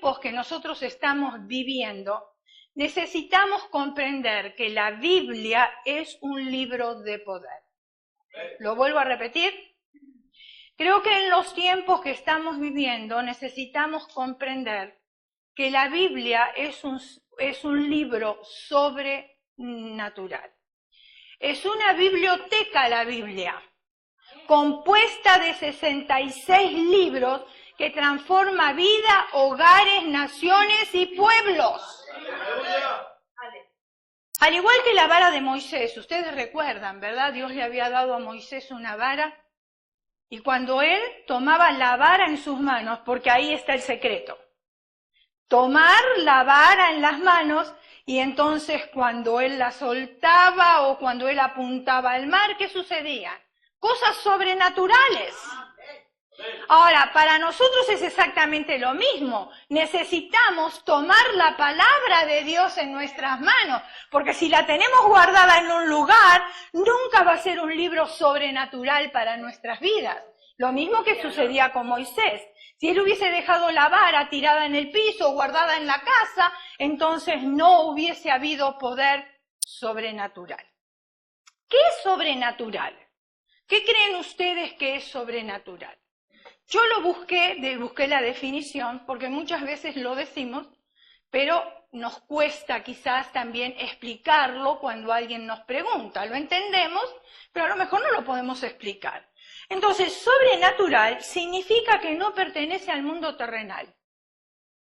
tiempos que nosotros estamos viviendo, necesitamos comprender que la Biblia es un libro de poder. Lo vuelvo a repetir. Creo que en los tiempos que estamos viviendo necesitamos comprender que la Biblia es un libro sobrenatural. Es una biblioteca la Biblia, compuesta de 66 libros que transforma vida, hogares, naciones y pueblos. Al igual que la vara de Moisés, ustedes recuerdan, ¿verdad? Dios le había dado a Moisés una vara y cuando él tomaba la vara en sus manos, porque ahí está el secreto, tomar la vara en las manos y entonces cuando él la soltaba o cuando él apuntaba al mar, ¿qué sucedía? Cosas sobrenaturales. Ahora, para nosotros es exactamente lo mismo. Necesitamos tomar la palabra de Dios en nuestras manos, porque si la tenemos guardada en un lugar, nunca va a ser un libro sobrenatural para nuestras vidas. Lo mismo que sucedía con Moisés. Si él hubiese dejado la vara tirada en el piso, guardada en la casa, entonces no hubiese habido poder sobrenatural. ¿Qué es sobrenatural? ¿Qué creen ustedes que es sobrenatural? Yo lo busqué la definición, porque muchas veces lo decimos, pero nos cuesta quizás también explicarlo cuando alguien nos pregunta. Lo entendemos, pero a lo mejor no lo podemos explicar. Entonces, sobrenatural significa que no pertenece al mundo terrenal.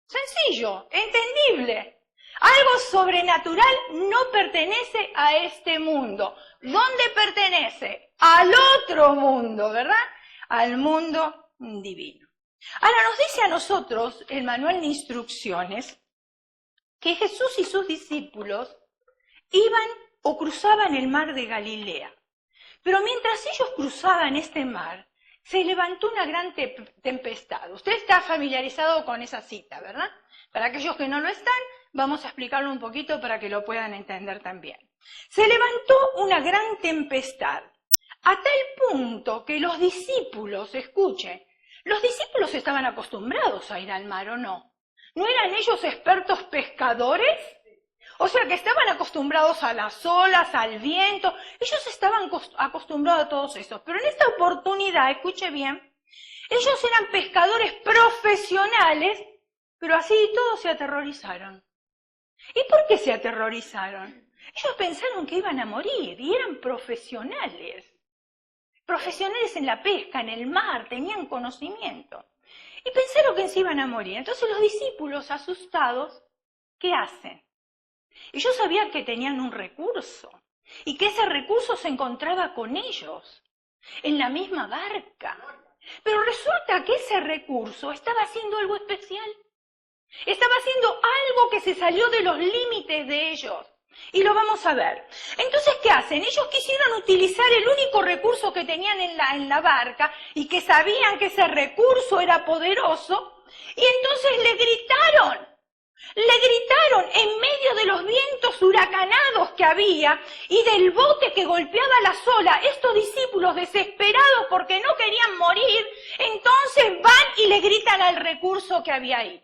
Sencillo, entendible. Algo sobrenatural no pertenece a este mundo. ¿Dónde pertenece? Al otro mundo, ¿verdad? Al mundo divino. Ahora nos dice a nosotros el manual de instrucciones que Jesús y sus discípulos iban o cruzaban el mar de Galilea. Pero mientras ellos cruzaban este mar, se levantó una gran tempestad. Usted está familiarizado con esa cita, ¿verdad? Para aquellos que no lo están, vamos a explicarlo un poquito para que lo puedan entender también. Se levantó una gran tempestad, a tal punto que los discípulos, escuchen, los discípulos estaban acostumbrados a ir al mar, ¿o no? ¿No eran ellos expertos pescadores? O sea, que estaban acostumbrados a las olas, al viento. Ellos estaban acostumbrados a todos esos. Pero en esta oportunidad, escuche bien, ellos eran pescadores profesionales, pero así y todos se aterrorizaron. ¿Y por qué se aterrorizaron? Ellos pensaron que iban a morir y eran profesionales. Profesionales en la pesca, en el mar, tenían conocimiento. Y pensaron que se iban a morir. Entonces los discípulos, asustados, ¿qué hacen? Ellos sabían que tenían un recurso y que ese recurso se encontraba con ellos, en la misma barca. Pero resulta que ese recurso estaba haciendo algo especial. Estaba haciendo algo que se salió de los límites de ellos. Y lo vamos a ver. Entonces, ¿qué hacen? Ellos quisieron utilizar el único recurso que tenían en la barca y que sabían que ese recurso era poderoso. Y entonces le gritaron en medio de los vientos huracanados que había y del bote que golpeaba las olas. Estos discípulos desesperados porque no querían morir, entonces van y le gritan al recurso que había ahí.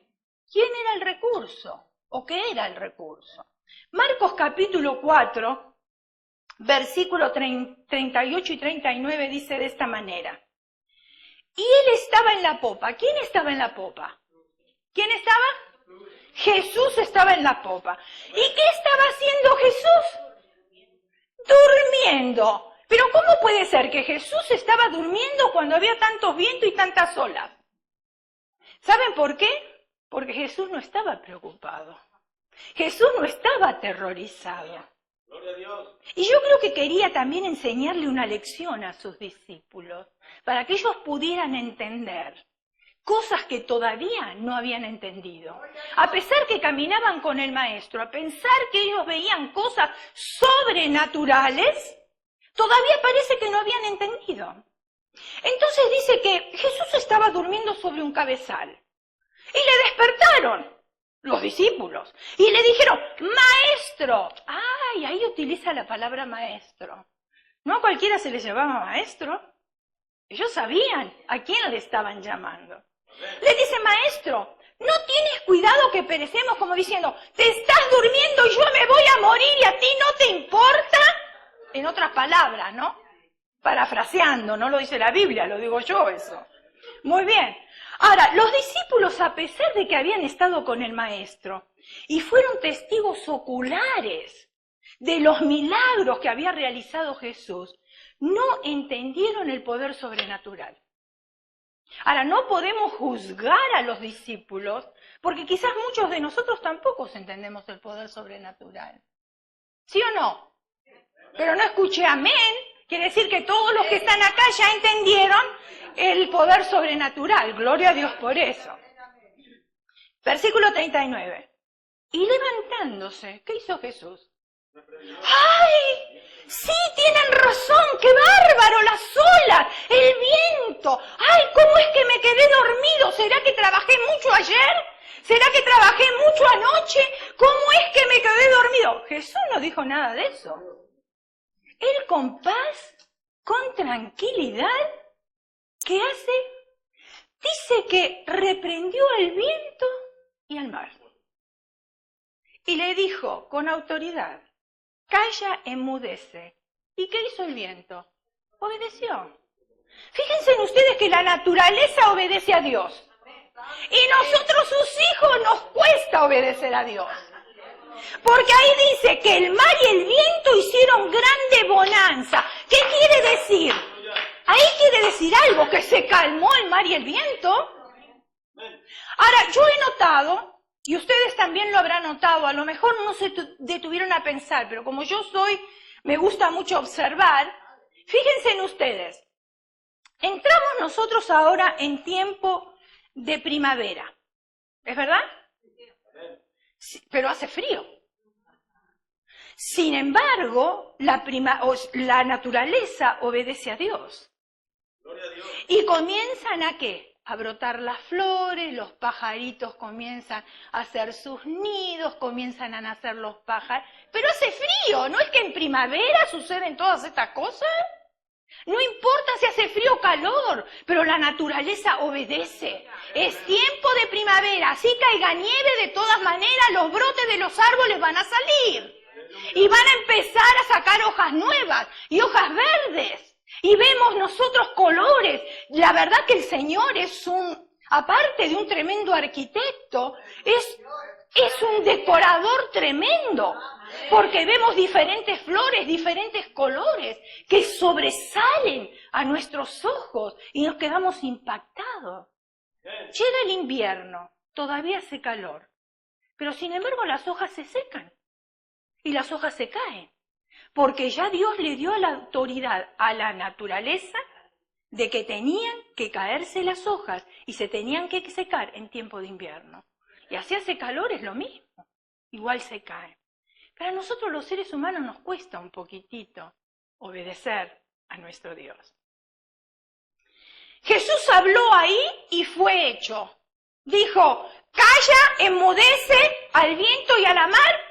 ¿Quién era el recurso? ¿O qué era el recurso? Marcos capítulo 4, versículo 38 y 39 dice de esta manera. Y él estaba en la popa. ¿Quién estaba en la popa? ¿Quién estaba? Jesús estaba en la popa. ¿Y qué estaba haciendo Jesús? Durmiendo. Pero ¿cómo puede ser que Jesús estaba durmiendo cuando había tantos vientos y tantas olas? ¿Saben por qué? Porque Jesús no estaba preocupado. Jesús no estaba aterrorizado. Gloria a Dios. Y yo creo que quería también enseñarle una lección a sus discípulos, para que ellos pudieran entender cosas que todavía no habían entendido. A pesar que caminaban con el Maestro, a pensar que ellos veían cosas sobrenaturales, todavía parece que no habían entendido. Entonces dice que Jesús estaba durmiendo sobre un cabezal y le despertaron los discípulos y le dijeron, Maestro. ¡Ay! Ahí utiliza la palabra maestro. No a cualquiera se le llamaba maestro. Ellos sabían a quién le estaban llamando. Le dice, Maestro, ¿no tienes cuidado que perecemos? Como diciendo, te estás durmiendo y yo me voy a morir y a ti no te importa. En otras palabras, ¿no? Parafraseando, no lo dice la Biblia, lo digo yo eso. Muy bien. Ahora, los discípulos, a pesar de que habían estado con el Maestro y fueron testigos oculares de los milagros que había realizado Jesús, no entendieron el poder sobrenatural. Ahora, no podemos juzgar a los discípulos, porque quizás muchos de nosotros tampoco entendemos el poder sobrenatural. ¿Sí o no? Pero no escuché amén. Quiere decir que todos los que están acá ya entendieron el poder sobrenatural. Gloria a Dios por eso. Versículo 39. Y levantándose, ¿qué hizo Jesús? ¡Ay! Sí, tienen razón, qué bárbaro, las olas, el viento. ¡Ay, cómo es que me quedé dormido! ¿Será que trabajé mucho ayer? ¿Será que trabajé mucho anoche? ¿Cómo es que me quedé dormido? Jesús no dijo nada de eso. Él con paz, con tranquilidad, ¿qué hace? Dice que reprendió al viento y al mar. Y le dijo con autoridad, calla, enmudece. ¿Y qué hizo el viento? Obedeció. Fíjense en ustedes que la naturaleza obedece a Dios. Y nosotros, sus hijos, nos cuesta obedecer a Dios. Porque ahí dice que el mar y el viento hicieron grande bonanza. ¿Qué quiere decir? Ahí quiere decir algo, que se calmó el mar y el viento. Ahora, yo he notado, y ustedes también lo habrán notado, a lo mejor no se detuvieron a pensar, pero como yo me gusta mucho observar, fíjense en ustedes. Entramos nosotros ahora en tiempo de primavera. ¿Es verdad? Sí, pero hace frío. Sin embargo, la naturaleza obedece a Dios. Y comienzan ¿a qué? A brotar las flores, los pajaritos comienzan a hacer sus nidos, comienzan a nacer los pájaros. Pero hace frío, ¿no es que en primavera suceden todas estas cosas? No importa si hace frío o calor, pero la naturaleza obedece. Es tiempo de primavera, así caiga nieve, de todas maneras los brotes de los árboles van a salir. Y van a empezar a sacar hojas nuevas y hojas verdes. Y vemos nosotros colores. La verdad que el Señor es aparte de un tremendo arquitecto, es un decorador tremendo. Porque vemos diferentes flores, diferentes colores que sobresalen a nuestros ojos y nos quedamos impactados. Llega el invierno, todavía hace calor, pero sin embargo las hojas se secan y las hojas se caen, porque ya Dios le dio la autoridad a la naturaleza de que tenían que caerse las hojas y se tenían que secar en tiempo de invierno. Y así hace calor, es lo mismo, igual se caen. Pero a nosotros los seres humanos nos cuesta un poquitito obedecer a nuestro Dios. Jesús habló ahí y fue hecho. Dijo, calla, enmudece al viento y a la mar.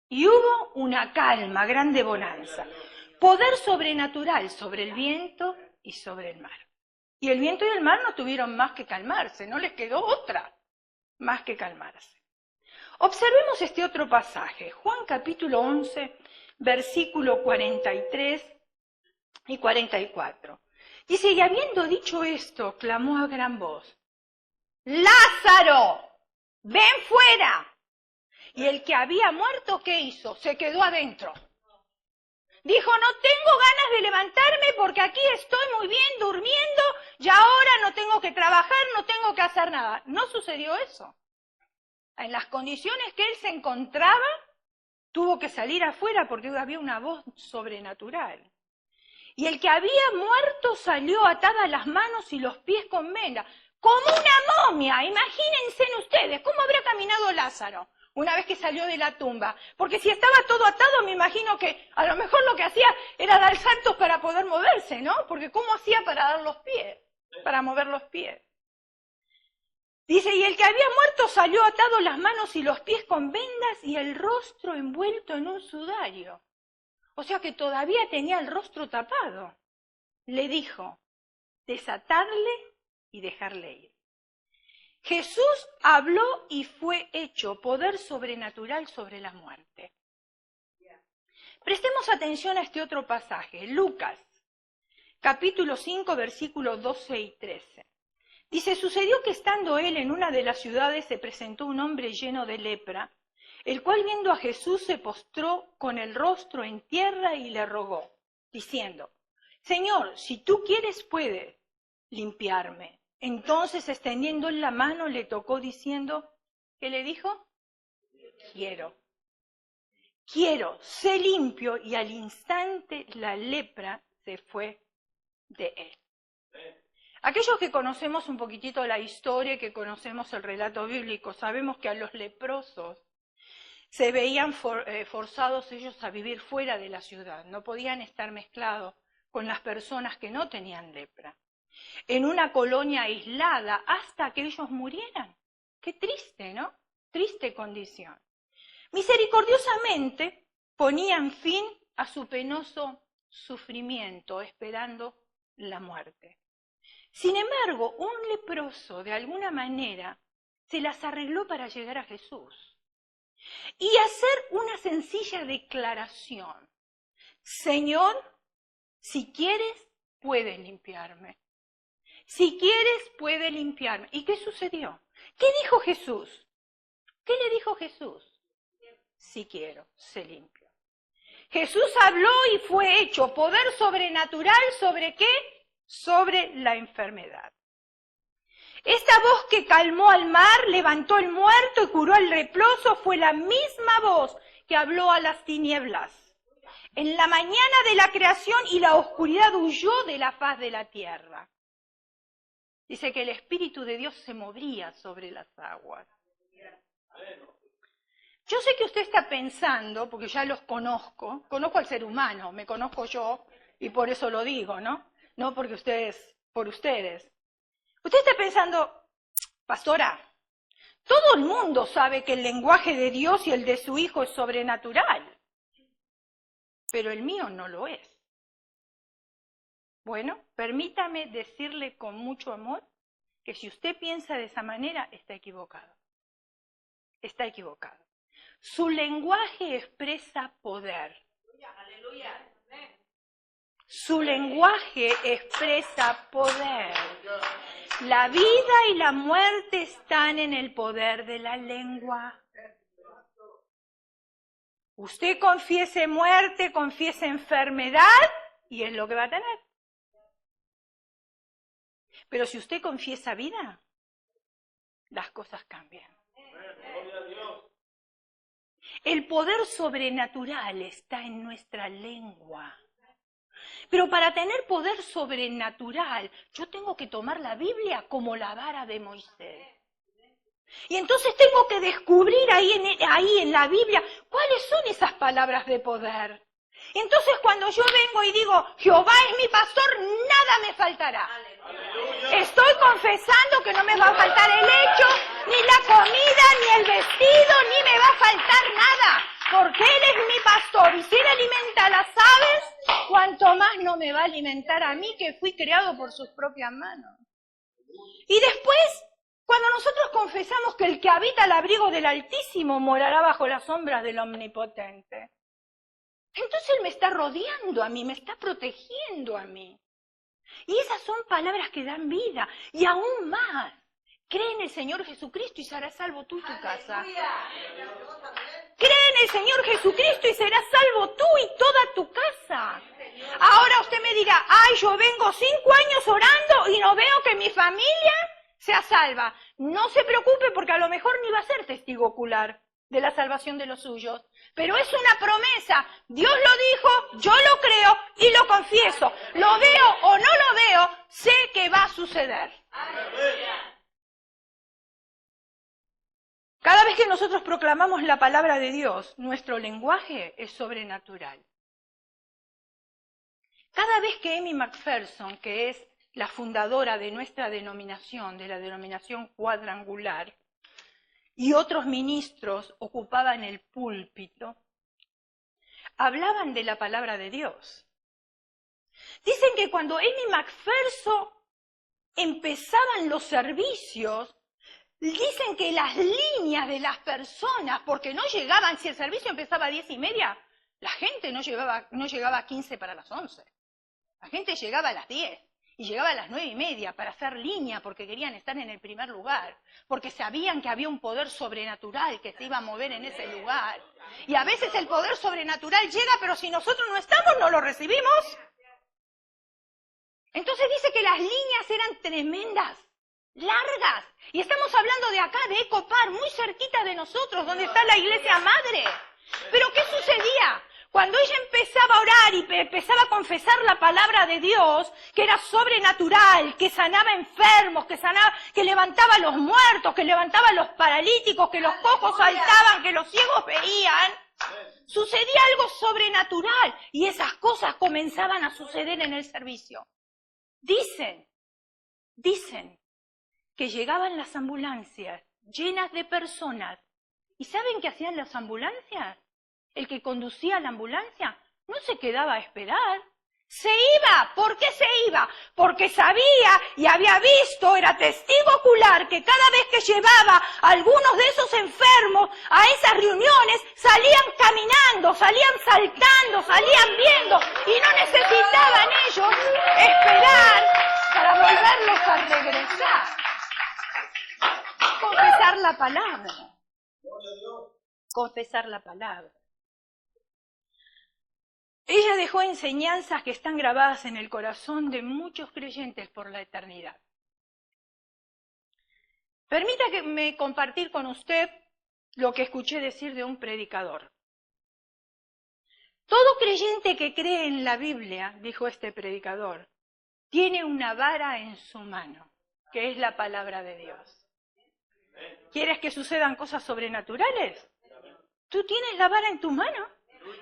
Y hubo una calma, grande bonanza. Poder sobrenatural sobre el viento y sobre el mar. Y el viento y el mar no tuvieron más que calmarse, no les quedó otra más que calmarse. Observemos este otro pasaje, Juan capítulo 11, versículo 43 y 44. Dice, y habiendo dicho esto, clamó a gran voz, ¡Lázaro, ven fuera! Y el que había muerto, ¿qué hizo? Se quedó adentro. Dijo, no tengo ganas de levantarme porque aquí estoy muy bien durmiendo y ahora no tengo que trabajar, no tengo que hacer nada. No sucedió eso. En las condiciones que él se encontraba, tuvo que salir afuera porque había una voz sobrenatural. Y el que había muerto salió atada las manos y los pies con venda, como una momia. Imagínense ustedes, ¿cómo habrá caminado Lázaro una vez que salió de la tumba? Porque si estaba todo atado, me imagino que a lo mejor lo que hacía era dar saltos para poder moverse, ¿no? Porque ¿cómo hacía para dar los pies? Para mover los pies. Dice, y el que había muerto salió atado las manos y los pies con vendas y el rostro envuelto en un sudario. O sea que todavía tenía el rostro tapado. Le dijo, desatadle y dejarle ir. Jesús habló y fue hecho poder sobrenatural sobre la muerte. Prestemos atención a este otro pasaje, Lucas, capítulo 5, versículos 12 y 13. Dice, sucedió que estando él en una de las ciudades se presentó un hombre lleno de lepra, el cual viendo a Jesús se postró con el rostro en tierra y le rogó, diciendo, Señor, si tú quieres puedes limpiarme. Entonces extendiendo él la mano le tocó diciendo, ¿qué le dijo? Quiero, sé limpio, y al instante la lepra se fue de él. Aquellos que conocemos un poquitito la historia, que conocemos el relato bíblico, sabemos que a los leprosos se veían forzados ellos a vivir fuera de la ciudad, no podían estar mezclados con las personas que no tenían lepra, en una colonia aislada hasta que ellos murieran. Qué triste, ¿no? Triste condición. Misericordiosamente ponían fin a su penoso sufrimiento, esperando la muerte. Sin embargo, un leproso, de alguna manera, se las arregló para llegar a Jesús y hacer una sencilla declaración. Señor, si quieres, puedes limpiarme. Si quieres, puedes limpiarme. ¿Y qué sucedió? ¿Qué dijo Jesús? ¿Qué le dijo Jesús? Si quiero, sé limpio. Jesús habló y fue hecho poder sobrenatural, ¿sobre qué? Sobre la enfermedad. Esta voz que calmó al mar, levantó al muerto y curó al leproso fue la misma voz que habló a las tinieblas en la mañana de la creación, y la oscuridad huyó de la faz de la tierra. Dice que el Espíritu de Dios se movía sobre las aguas. Yo sé que usted está pensando, porque ya los conozco al ser humano, me conozco yo y por eso lo digo, ¿no? No porque ustedes, por ustedes. Usted está pensando, pastora, todo el mundo sabe que el lenguaje de Dios y el de su Hijo es sobrenatural, pero el mío no lo es. Bueno, permítame decirle con mucho amor que si usted piensa de esa manera, está equivocado. Está equivocado. Su lenguaje expresa poder. Su lenguaje expresa poder. La vida y la muerte están en el poder de la lengua. Usted confiese muerte, confiese enfermedad y es lo que va a tener. Pero si usted confiesa vida, las cosas cambian. El poder sobrenatural está en nuestra lengua. Pero para tener poder sobrenatural, yo tengo que tomar la Biblia como la vara de Moisés. Y entonces tengo que descubrir ahí en la Biblia cuáles son esas palabras de poder. Entonces cuando yo vengo y digo, Jehová es mi pastor, nada me faltará. Estoy confesando que no me va a faltar el lecho, ni la comida, ni el vestido, ni me va a faltar nada. Porque Él es mi pastor y si Él alimenta a las aves, cuanto más no me va a alimentar a mí, que fui creado por sus propias manos. Y después, cuando nosotros confesamos que el que habita al abrigo del Altísimo morará bajo las sombras del Omnipotente, entonces Él me está rodeando a mí, me está protegiendo a mí. Y esas son palabras que dan vida. Y aún más, cree en el Señor Jesucristo y serás salvo tú y tu casa. Cree en el Señor Jesucristo y serás salvo tú y toda tu casa. Ahora usted me dirá, ay, yo vengo 5 años orando y no veo que mi familia sea salva. No se preocupe porque a lo mejor ni va a ser testigo ocular de la salvación de los suyos. Pero es una promesa. Dios lo dijo, yo lo creo y lo confieso. Lo veo o no lo veo, sé que va a suceder. Cada vez que nosotros proclamamos la palabra de Dios, nuestro lenguaje es sobrenatural. Cada vez que Amy McPherson, que es la fundadora de nuestra denominación, de la denominación cuadrangular, y otros ministros ocupaban el púlpito, hablaban de la palabra de Dios. Dicen que cuando Amy McPherson empezaban los servicios, Dicen que las líneas de las personas, porque no llegaban, si el servicio empezaba a 10:30, la gente no llegaba a 15 para las 11. La gente llegaba a las 10 y llegaba a las 9:30 para hacer línea porque querían estar en el primer lugar, porque sabían que había un poder sobrenatural que se iba a mover en ese lugar. Y a veces el poder sobrenatural llega, pero si nosotros no estamos, no lo recibimos. Entonces dice que las líneas eran tremendas, largas. Y estamos hablando de acá, de Ecopar, muy cerquita de nosotros, donde está la iglesia madre. Pero ¿qué sucedía? Cuando ella empezaba a orar y empezaba a confesar la palabra de Dios, que era sobrenatural, que sanaba enfermos, que levantaba a los muertos, que levantaba a los paralíticos, que los cojos saltaban, que los ciegos veían, sucedía algo sobrenatural y esas cosas comenzaban a suceder en el servicio. Dicen que llegaban las ambulancias llenas de personas. ¿Y saben qué hacían las ambulancias? El que conducía la ambulancia no se quedaba a esperar. Se iba. ¿Por qué se iba? Porque sabía y había visto, era testigo ocular, que cada vez que llevaba a algunos de esos enfermos a esas reuniones, salían caminando, salían saltando, salían viendo, y no necesitaban ellos esperar para volverlos a regresar. Confesar la palabra. Confesar la palabra. Ella dejó enseñanzas que están grabadas en el corazón de muchos creyentes por la eternidad. Permítame compartir con usted lo que escuché decir de un predicador. Todo creyente que cree en la Biblia, dijo este predicador, tiene una vara en su mano, que es la palabra de Dios. ¿Quieres que sucedan cosas sobrenaturales? Tú tienes la vara en tu mano.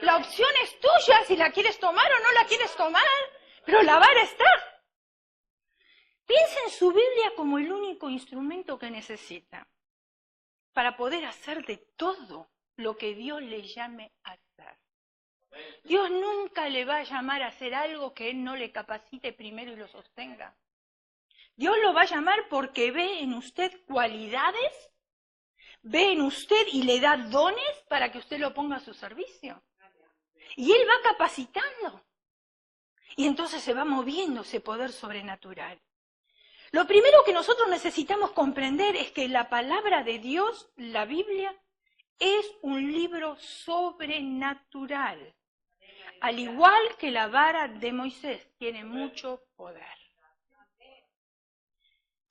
La opción es tuya si la quieres tomar o no la quieres tomar, pero la vara está. Piensa en su Biblia como el único instrumento que necesita para poder hacer de todo lo que Dios le llame a hacer. Dios nunca le va a llamar a hacer algo que Él no le capacite primero y lo sostenga. Dios lo va a llamar porque ve en usted cualidades, ve en usted y le da dones para que usted lo ponga a su servicio. Y Él va capacitando. Y entonces se va moviendo ese poder sobrenatural. Lo primero que nosotros necesitamos comprender es que la palabra de Dios, la Biblia, es un libro sobrenatural. Al igual que la vara de Moisés, tiene mucho poder.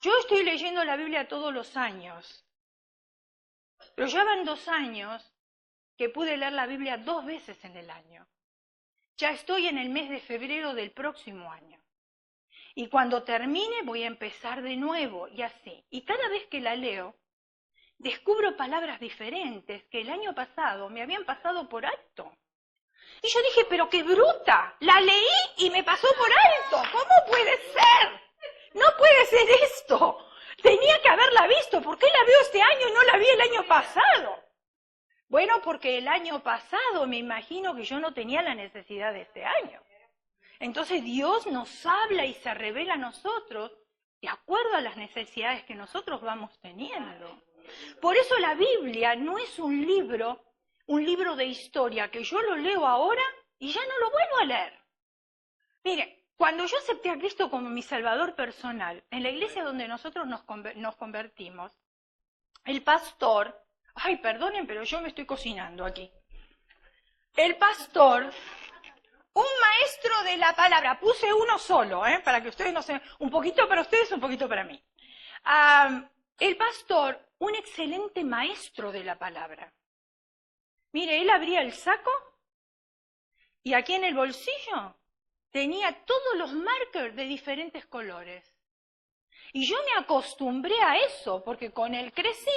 Yo estoy leyendo la Biblia todos los años, pero ya van 2 años que pude leer la Biblia 2 veces en el año. Ya estoy en el mes de febrero del próximo año. Y cuando termine voy a empezar de nuevo y así. Y cada vez que la leo, descubro palabras diferentes que el año pasado me habían pasado por alto. Y yo dije, pero qué bruta, la leí y me pasó por alto. ¿Cómo puede ser? No puede ser esto. Tenía que haberla visto. ¿Por qué la veo este año y no la vi el año pasado? Bueno, porque el año pasado me imagino que yo no tenía la necesidad de este año. Entonces Dios nos habla y se revela a nosotros de acuerdo a las necesidades que nosotros vamos teniendo. Por eso la Biblia no es un libro de historia que yo lo leo ahora y ya no lo vuelvo a leer. Mire, cuando yo acepté a Cristo como mi Salvador personal, en la iglesia donde nosotros nos convertimos, el pastor... Ay, perdonen, pero yo me estoy cocinando aquí. El pastor, un maestro de la palabra, puse uno solo, para que ustedes no se... Un poquito para ustedes, un poquito para mí. El pastor, un excelente maestro de la palabra. Mire, él abría el saco y aquí en el bolsillo tenía todos los markers de diferentes colores. Y yo me acostumbré a eso, porque con él crecí.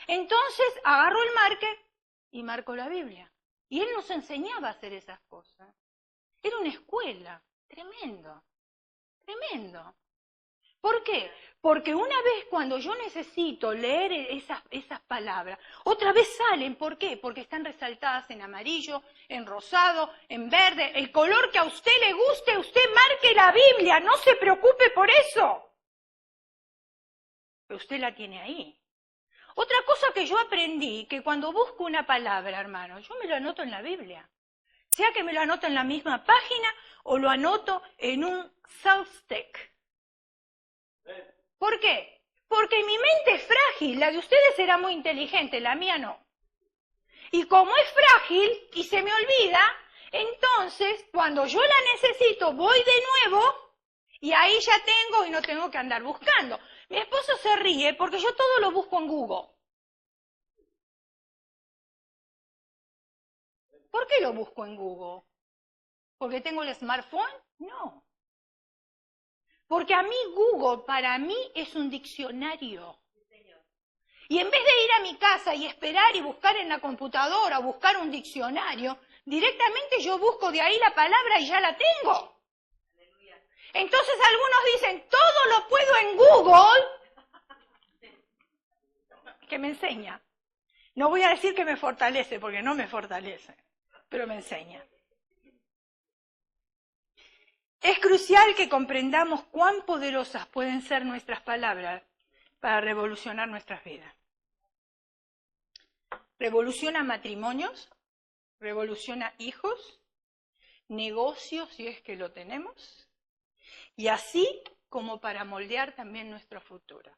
Entonces agarró el marker y marcó la Biblia. Y él nos enseñaba a hacer esas cosas. Era una escuela, tremendo, tremendo. ¿Por qué? Porque una vez cuando yo necesito leer esas palabras, otra vez salen. ¿Por qué? Porque están resaltadas en amarillo, en rosado, en verde. El color que a usted le guste, usted marque la Biblia, no se preocupe por eso. pero usted la tiene ahí. Otra cosa que yo aprendí, que cuando busco una palabra, hermano, yo me lo anoto en la Biblia. Sea que me lo anoto en la misma página o lo anoto en un self-stick. ¿Por qué? Porque mi mente es frágil, la de ustedes será muy inteligente, la mía no. Y como es frágil y se me olvida, entonces cuando yo la necesito voy de nuevo y ahí ya tengo y no tengo que andar buscando. Mi esposo se ríe porque yo todo lo busco en Google. ¿Por qué lo busco en Google? ¿Porque tengo el smartphone? No. Porque a mí Google para mí es un diccionario. Y en vez de ir a mi casa y esperar y buscar en la computadora o buscar un diccionario, directamente yo busco de ahí la palabra y ya la tengo. Entonces algunos dicen, todo lo puedo en Google, que me enseña. No voy a decir que me fortalece, porque no me fortalece, pero me enseña. Es crucial que comprendamos cuán poderosas pueden ser nuestras palabras para revolucionar nuestras vidas. Revoluciona matrimonios, revoluciona hijos, negocios si es que lo tenemos, y así como para moldear también nuestro futuro.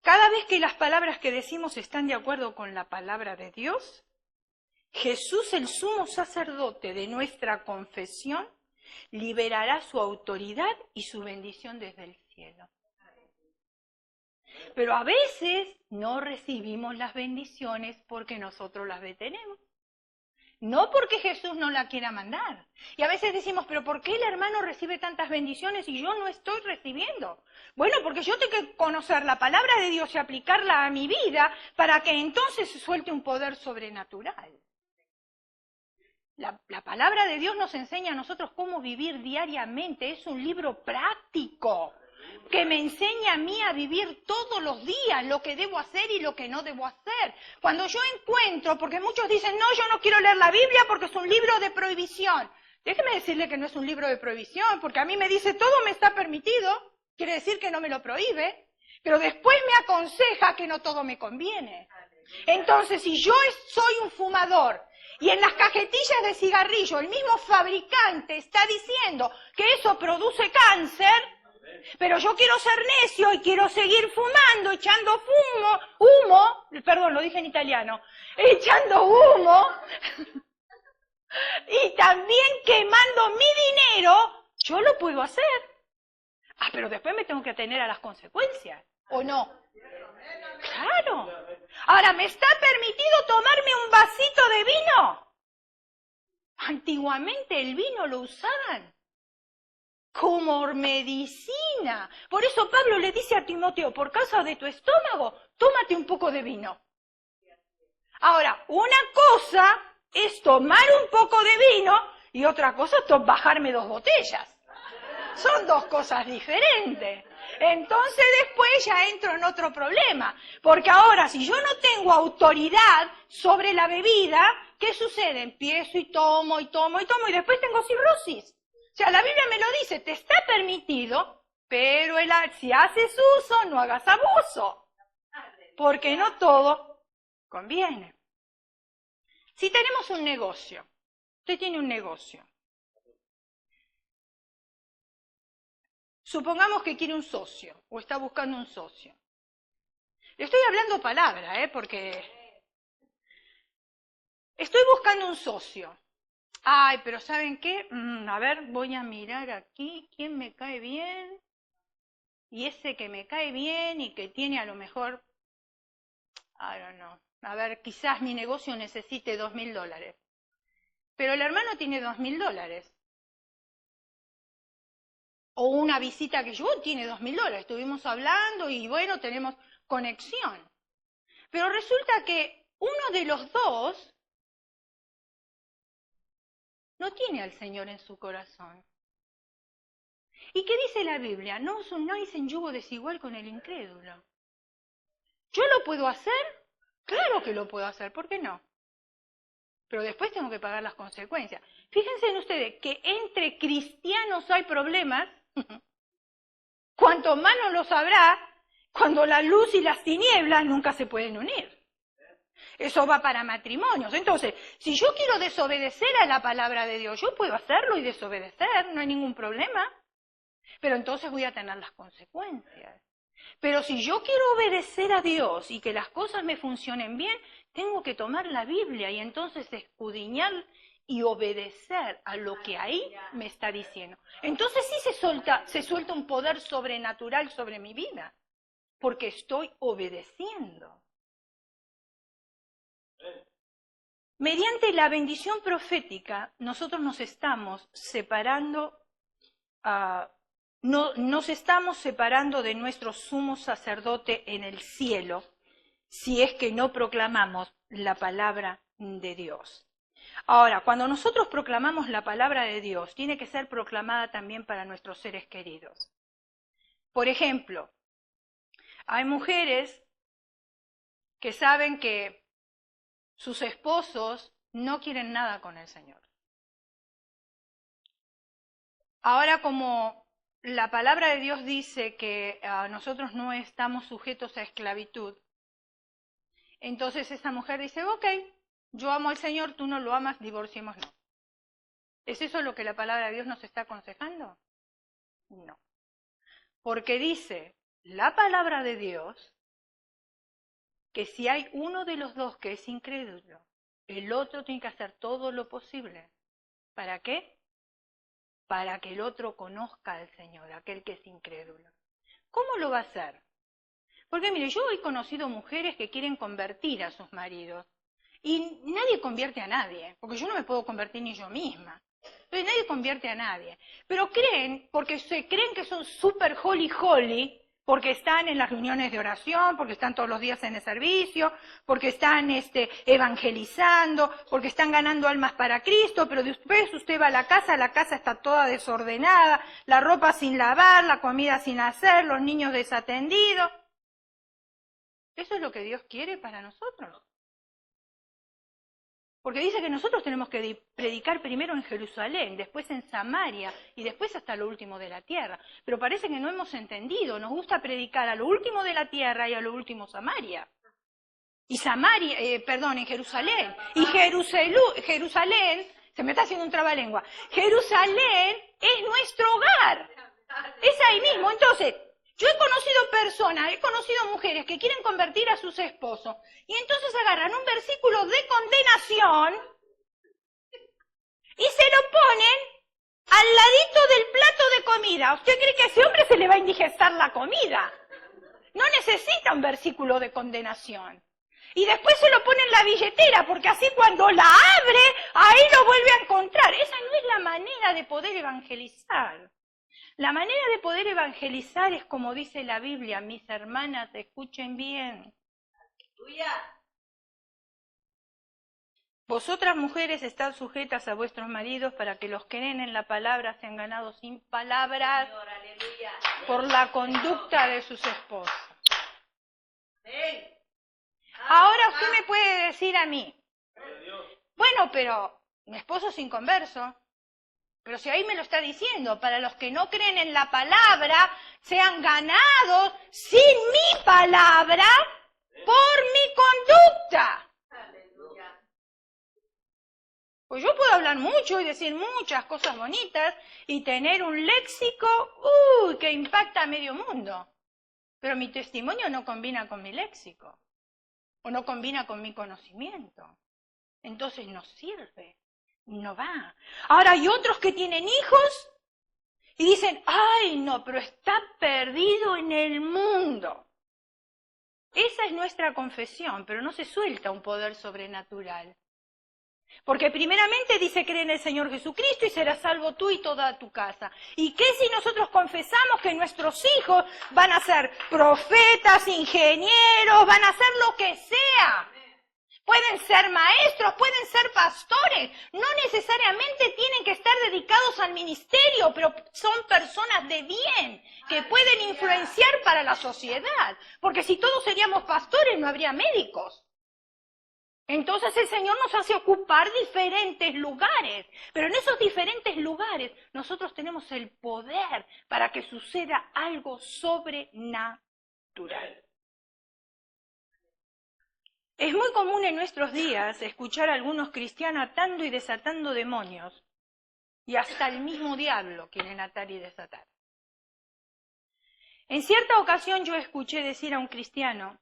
Cada vez que las palabras que decimos están de acuerdo con la palabra de Dios, Jesús, el sumo sacerdote de nuestra confesión, liberará su autoridad y su bendición desde el cielo. Pero a veces no recibimos las bendiciones porque nosotros las detenemos. No porque Jesús no la quiera mandar. Y a veces decimos, pero ¿por qué el hermano recibe tantas bendiciones y yo no estoy recibiendo? Bueno, porque yo tengo que conocer la palabra de Dios y aplicarla a mi vida para que entonces se suelte un poder sobrenatural. La palabra de Dios nos enseña a nosotros cómo vivir diariamente. Es un libro práctico que me enseña a mí a vivir todos los días lo que debo hacer y lo que no debo hacer. Cuando yo encuentro, porque muchos dicen, no, yo no quiero leer la Biblia porque es un libro de prohibición. Déjeme decirle que no es un libro de prohibición, porque a mí me dice todo me está permitido, quiere decir que no me lo prohíbe, pero después me aconseja que no todo me conviene. Entonces, si yo soy un fumador y en las cajetillas de cigarrillo el mismo fabricante está diciendo que eso produce cáncer, pero yo quiero ser necio y quiero seguir fumando, echando humo, perdón, lo dije en italiano, echando humo y también quemando mi dinero, yo lo puedo hacer. Ah, pero después me tengo que atener a las consecuencias, ¿o no? Claro. Ahora, ¿me está permitido tomarme un vasito de vino? Antiguamente el vino lo usaban como medicina. Por eso Pablo le dice a Timoteo, por causa de tu estómago, tómate un poco de vino. Ahora, una cosa es tomar un poco de vino y otra cosa es bajarme 2 botellas. Son 2 cosas diferentes. Entonces después ya entro en otro problema, porque ahora si yo no tengo autoridad sobre la bebida, ¿qué sucede? Empiezo y tomo y tomo y tomo y después tengo cirrosis. O sea, la Biblia me lo dice, te está permitido, pero si haces uso, no hagas abuso, porque no todo conviene. Si tenemos un negocio, usted tiene un negocio, supongamos que quiere un socio o está buscando un socio. Le estoy hablando palabra, porque estoy buscando un socio. Ay, pero ¿saben qué? A ver, voy a mirar aquí quién me cae bien. Y ese que me cae bien y que tiene a lo mejor, I don't know. A ver, quizás mi negocio necesite $2.000. Pero el hermano tiene $2.000. O una visita que yo tiene $2.000. Estuvimos hablando y bueno, tenemos conexión. Pero resulta que uno de los dos no tiene al Señor en su corazón. ¿Y qué dice la Biblia? No unáis en yugo desigual con el incrédulo. ¿Yo lo puedo hacer? Claro que lo puedo hacer, ¿por qué no? Pero después tengo que pagar las consecuencias. Fíjense en ustedes que entre cristianos hay problemas cuanto más no lo sabrá cuando la luz y las tinieblas nunca se pueden unir. Eso va para matrimonios. Entonces, si yo quiero desobedecer a la palabra de Dios, yo puedo hacerlo y desobedecer, no hay ningún problema. Pero entonces voy a tener las consecuencias. Pero si yo quiero obedecer a Dios y que las cosas me funcionen bien, tengo que tomar la Biblia y entonces escudriñar y obedecer a lo que ahí me está diciendo. Entonces sí se suelta un poder sobrenatural sobre mi vida, porque estoy obedeciendo. Mediante la bendición profética, nosotros nos estamos separando, nos estamos separando de nuestro sumo sacerdote en el cielo, si es que no proclamamos la palabra de Dios. Ahora, cuando nosotros proclamamos la palabra de Dios, tiene que ser proclamada también para nuestros seres queridos. Por ejemplo, hay mujeres que saben que sus esposos no quieren nada con el Señor. Ahora, como la palabra de Dios dice que nosotros no estamos sujetos a esclavitud, entonces esa mujer dice, ok, yo amo al Señor, tú no lo amas, divorciémonos. ¿Es eso lo que la palabra de Dios nos está aconsejando? No. Porque dice la palabra de Dios que si hay uno de los dos que es incrédulo, el otro tiene que hacer todo lo posible. ¿Para qué? Para que el otro conozca al Señor, aquel que es incrédulo. ¿Cómo lo va a hacer? Porque mire, yo he conocido mujeres que quieren convertir a sus maridos y nadie convierte a nadie, porque yo no me puedo convertir ni yo misma. Entonces nadie convierte a nadie. Pero creen, porque se creen que son súper holy, porque están en las reuniones de oración, porque están todos los días en el servicio, porque están evangelizando, porque están ganando almas para Cristo, pero después usted va a la casa está toda desordenada, la ropa sin lavar, la comida sin hacer, los niños desatendidos. ¿Eso es lo que Dios quiere para nosotros? Porque dice que nosotros tenemos que predicar primero en Jerusalén, después en Samaria y después hasta lo último de la tierra. Pero parece que no hemos entendido, nos gusta predicar a lo último de la tierra y a lo último Samaria. Y en Jerusalén. Y Jerusalén, se me está haciendo un trabalengua, Jerusalén es nuestro hogar. Es ahí mismo. Entonces, yo he conocido mujeres que quieren convertir a sus esposos y entonces agarran un versículo de condenación y se lo ponen al ladito del plato de comida. ¿Usted cree que a ese hombre se le va a indigestar la comida? No necesita un versículo de condenación. Y después se lo pone en la billetera, porque así cuando la abre, ahí lo vuelve a encontrar. Esa no es la manera de poder evangelizar. La manera de poder evangelizar es como dice la Biblia, mis hermanas, escuchen bien. Vosotras mujeres estad sujetas a vuestros maridos para que los que creen en la palabra sean ganados sin palabras por la conducta de sus esposos. Ahora usted me puede decir a mí, bueno, pero mi esposo es inconverso. Pero si ahí me lo está diciendo, para los que no creen en la palabra, sean ganados sin mi palabra por mi conducta. Pues yo puedo hablar mucho y decir muchas cosas bonitas y tener un léxico que impacta a medio mundo. Pero mi testimonio no combina con mi léxico o no combina con mi conocimiento. Entonces no sirve. No va. Ahora hay otros que tienen hijos y dicen, ay no, pero está perdido en el mundo. Esa es nuestra confesión, pero no se suelta un poder sobrenatural. Porque primeramente dice cree en el Señor Jesucristo y serás salvo tú y toda tu casa. ¿Y qué si nosotros confesamos que nuestros hijos van a ser profetas, ingenieros, van a hacer lo que sea? Pueden ser maestros, pueden ser pastores, no necesariamente tienen que estar dedicados al ministerio, pero son personas de bien que pueden influenciar para la sociedad. Porque si todos seríamos pastores no habría médicos. Entonces el Señor nos hace ocupar diferentes lugares, pero en esos diferentes lugares nosotros tenemos el poder para que suceda algo sobrenatural. Es muy común en nuestros días escuchar a algunos cristianos atando y desatando demonios, y hasta el mismo diablo quieren atar y desatar. En cierta ocasión yo escuché decir a un cristiano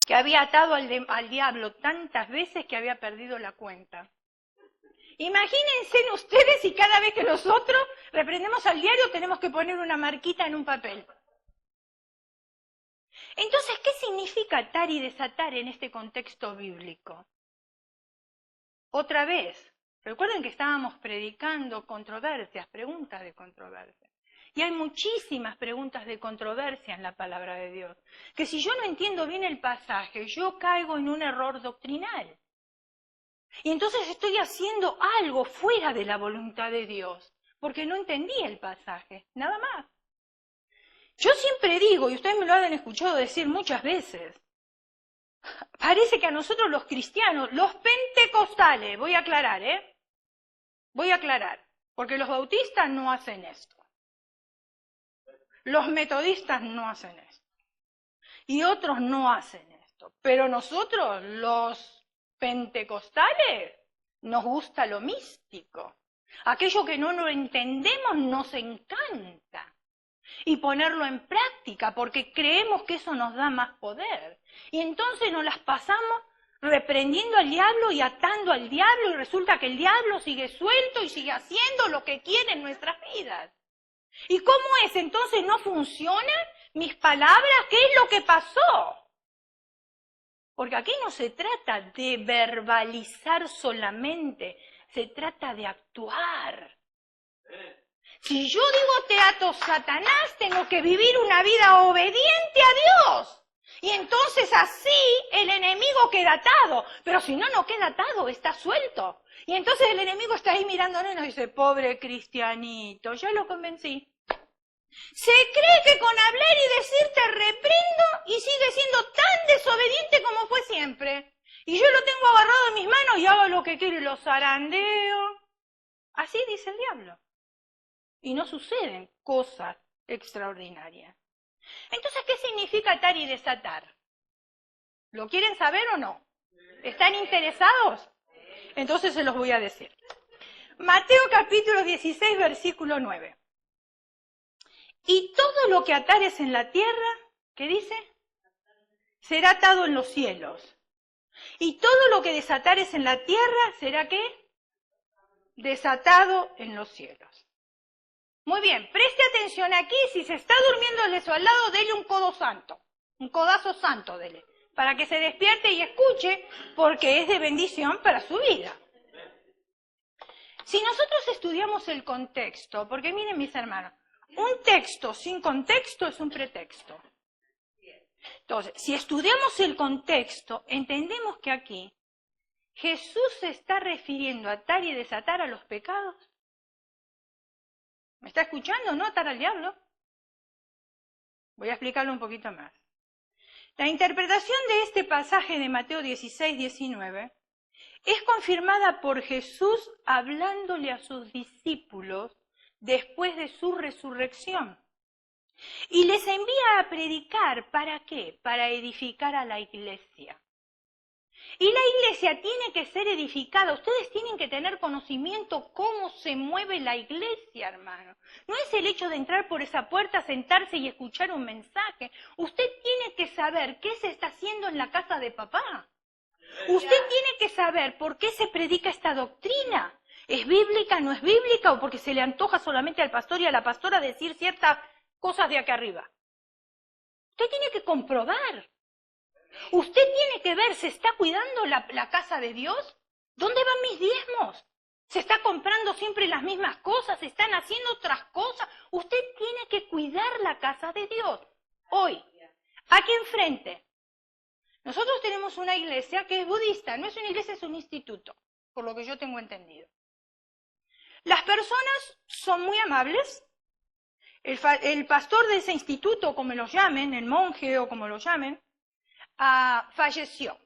que había atado al diablo tantas veces que había perdido la cuenta. Imagínense ustedes si cada vez que nosotros reprendemos al diablo tenemos que poner una marquita en un papel. Entonces, ¿qué significa atar y desatar en este contexto bíblico? Otra vez, recuerden que estábamos predicando controversias, preguntas de controversia. Y hay muchísimas preguntas de controversia en la palabra de Dios. Que si yo no entiendo bien el pasaje, yo caigo en un error doctrinal. Y entonces estoy haciendo algo fuera de la voluntad de Dios, porque no entendí el pasaje, nada más. Yo siempre digo, y ustedes me lo han escuchado decir muchas veces, parece que a nosotros los cristianos, los pentecostales, voy a aclarar, voy a aclarar, porque los bautistas no hacen esto. Los metodistas no hacen esto. Y otros no hacen esto. Pero nosotros, los pentecostales, nos gusta lo místico. Aquello que no lo entendemos nos encanta. Y ponerlo en práctica, porque creemos que eso nos da más poder. Y entonces nos las pasamos reprendiendo al diablo y atando al diablo, y resulta que el diablo sigue suelto y sigue haciendo lo que quiere en nuestras vidas. ¿Y cómo es? Entonces no funcionan mis palabras. ¿Qué es lo que pasó? Porque aquí no se trata de verbalizar solamente, se trata de actuar. Si yo digo te ato Satanás, tengo que vivir una vida obediente a Dios. Y entonces así el enemigo queda atado. Pero si no, no queda atado, está suelto. Y entonces el enemigo está ahí mirándonos y nos dice, pobre cristianito, ya lo convencí. Se cree que con hablar y decir te reprendo y sigue siendo tan desobediente como fue siempre. Y yo lo tengo agarrado en mis manos y hago lo que quiero y lo zarandeo. Así dice el diablo. Y no suceden cosas extraordinarias. Entonces, ¿qué significa atar y desatar? ¿Lo quieren saber o no? ¿Están interesados? Entonces se los voy a decir. Mateo capítulo 16, versículo 9. Y todo lo que atares en la tierra, ¿qué dice? Será atado en los cielos. Y todo lo que desatares en la tierra, ¿será qué? Desatado en los cielos. Muy bien, preste atención aquí, si se está durmiendo el de su al lado, dele un codo santo, un codazo santo dele, para que se despierte y escuche, porque es de bendición para su vida. Si nosotros estudiamos el contexto, porque miren mis hermanos, un texto sin contexto es un pretexto. Entonces, si estudiamos el contexto, entendemos que aquí Jesús se está refiriendo a atar y desatar a los pecados. ¿Me está escuchando? ¿No atar al diablo? Voy a explicarlo un poquito más. La interpretación de este pasaje de Mateo 16, 19 es confirmada por Jesús hablándole a sus discípulos después de su resurrección. Y les envía a predicar, ¿para qué? Para edificar a la iglesia. Y la iglesia tiene que ser edificada. Ustedes tienen que tener conocimiento cómo se mueve la iglesia, hermano. No es el hecho de entrar por esa puerta, sentarse y escuchar un mensaje. Usted tiene que saber qué se está haciendo en la casa de papá. Usted tiene que saber por qué se predica esta doctrina. ¿Es bíblica, no es bíblica? ¿O porque se le antoja solamente al pastor y a la pastora decir ciertas cosas de acá arriba? Usted tiene que comprobar. Usted tiene que ver, ¿se está cuidando la casa de Dios? ¿Dónde van mis diezmos? ¿Se está comprando siempre las mismas cosas? ¿Se están haciendo otras cosas? Usted tiene que cuidar la casa de Dios. Hoy, aquí enfrente, nosotros tenemos una iglesia que es budista. No es una iglesia, es un instituto, por lo que yo tengo entendido. Las personas son muy amables. El pastor de ese instituto, como lo llamen, el monje o como lo llamen, falleció.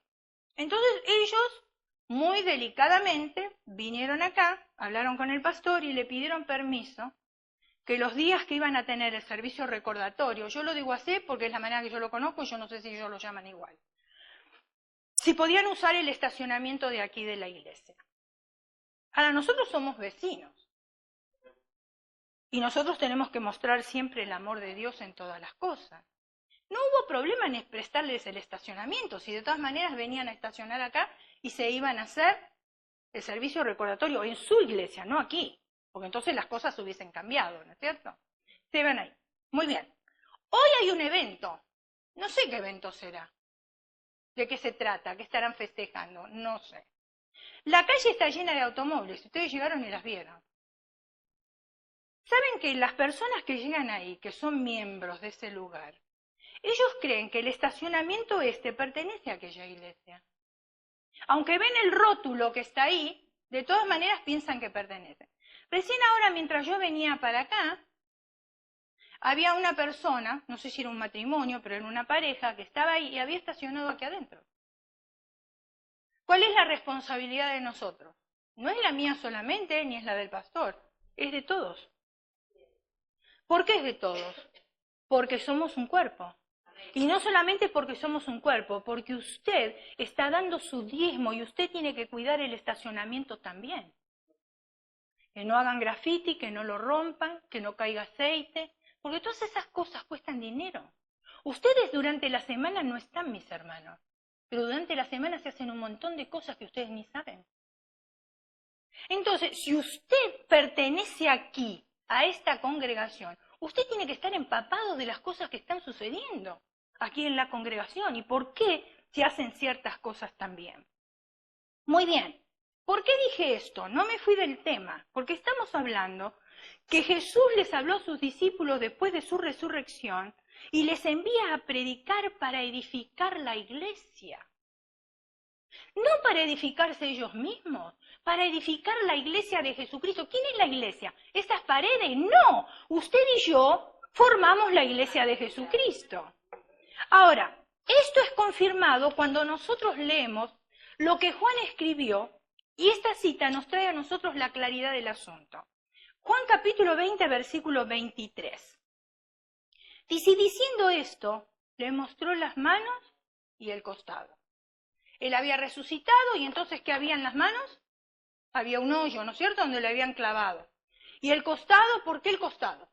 Entonces ellos, muy delicadamente, vinieron acá, hablaron con el pastor y le pidieron permiso que los días que iban a tener el servicio recordatorio, yo lo digo así porque es la manera que yo lo conozco, yo no sé si ellos lo llaman igual, si podían usar el estacionamiento de aquí de la iglesia. Ahora, nosotros somos vecinos y nosotros tenemos que mostrar siempre el amor de Dios en todas las cosas. No hubo problema en prestarles el estacionamiento, si de todas maneras venían a estacionar acá y se iban a hacer el servicio recordatorio en su iglesia, no aquí, porque entonces las cosas hubiesen cambiado, ¿no es cierto? Se ven ahí. Muy bien. Hoy hay un evento. No sé qué evento será. ¿De qué se trata? ¿Qué estarán festejando? No sé. La calle está llena de automóviles. Ustedes llegaron y las vieron. ¿Saben que las personas que llegan ahí, que son miembros de ese lugar, ellos creen que el estacionamiento pertenece a aquella iglesia? Aunque ven el rótulo que está ahí, de todas maneras piensan que pertenece. Recién ahora, mientras yo venía para acá, había una persona, no sé si era un matrimonio, pero era una pareja, que estaba ahí y había estacionado aquí adentro. ¿Cuál es la responsabilidad de nosotros? No es la mía solamente, ni es la del pastor, es de todos. ¿Por qué es de todos? Porque somos un cuerpo. Y no solamente porque somos un cuerpo, porque usted está dando su diezmo y usted tiene que cuidar el estacionamiento también. Que no hagan grafiti, que no lo rompan, que no caiga aceite, porque todas esas cosas cuestan dinero. Ustedes durante la semana no están, mis hermanos, pero durante la semana se hacen un montón de cosas que ustedes ni saben. Entonces, si usted pertenece aquí, a esta congregación, usted tiene que estar empapado de las cosas que están sucediendo aquí en la congregación y por qué se hacen ciertas cosas también. Muy bien. ¿Por qué dije esto? No me fui del tema, porque estamos hablando que Jesús les habló a sus discípulos después de su resurrección y les envía a predicar para edificar la iglesia. No para edificarse ellos mismos, para edificar la iglesia de Jesucristo. ¿Quién es la iglesia? ¿Estas paredes? No, usted y yo formamos la iglesia de Jesucristo. Ahora, esto es confirmado cuando nosotros leemos lo que Juan escribió, y esta cita nos trae a nosotros la claridad del asunto. Juan capítulo 20, versículo 23. Dice, diciendo esto, le mostró las manos y el costado. Él había resucitado y entonces, ¿qué había en las manos? Había un hoyo, ¿no es cierto?, donde le habían clavado. Y el costado, ¿por qué el costado?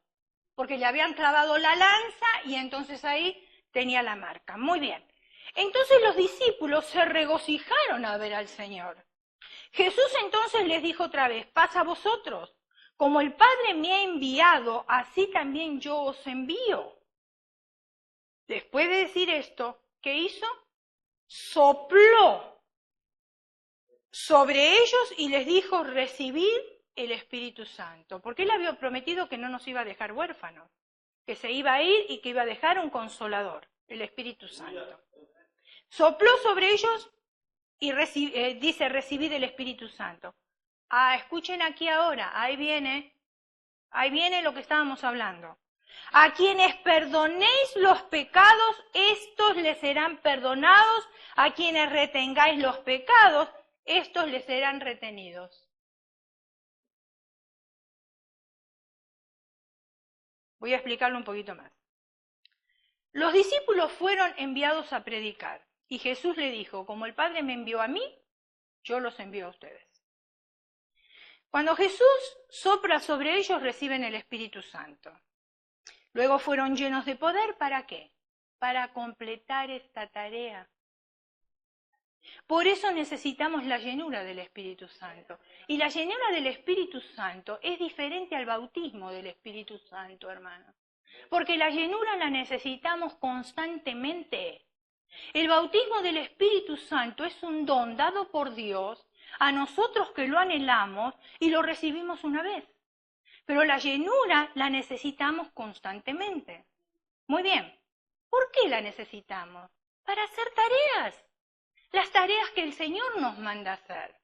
Porque le habían clavado la lanza y entonces ahí tenía la marca. Muy bien. Entonces los discípulos se regocijaron a ver al Señor. Jesús entonces les dijo otra vez, paz a vosotros. Como el Padre me ha enviado, así también yo os envío. Después de decir esto, ¿qué hizo? Sopló sobre ellos y les dijo, recibid el Espíritu Santo. Porque Él había prometido que no nos iba a dejar huérfanos, que se iba a ir y que iba a dejar un consolador, el Espíritu Santo. Sopló sobre ellos y dice, recibid el Espíritu Santo. Escuchen aquí ahora, ahí viene lo que estábamos hablando. A quienes perdonéis los pecados, estos les serán perdonados. A quienes retengáis los pecados, estos les serán retenidos. Voy a explicarlo un poquito más. Los discípulos fueron enviados a predicar y Jesús le dijo, como el Padre me envió a mí, yo los envío a ustedes. Cuando Jesús sopla sobre ellos, reciben el Espíritu Santo. Luego fueron llenos de poder, ¿para qué? Para completar esta tarea. Por eso necesitamos la llenura del Espíritu Santo. Y la llenura del Espíritu Santo es diferente al bautismo del Espíritu Santo, hermano. Porque la llenura la necesitamos constantemente. El bautismo del Espíritu Santo es un don dado por Dios a nosotros que lo anhelamos y lo recibimos una vez. Pero la llenura la necesitamos constantemente. Muy bien, ¿por qué la necesitamos? Para hacer tareas, las tareas que el Señor nos manda hacer.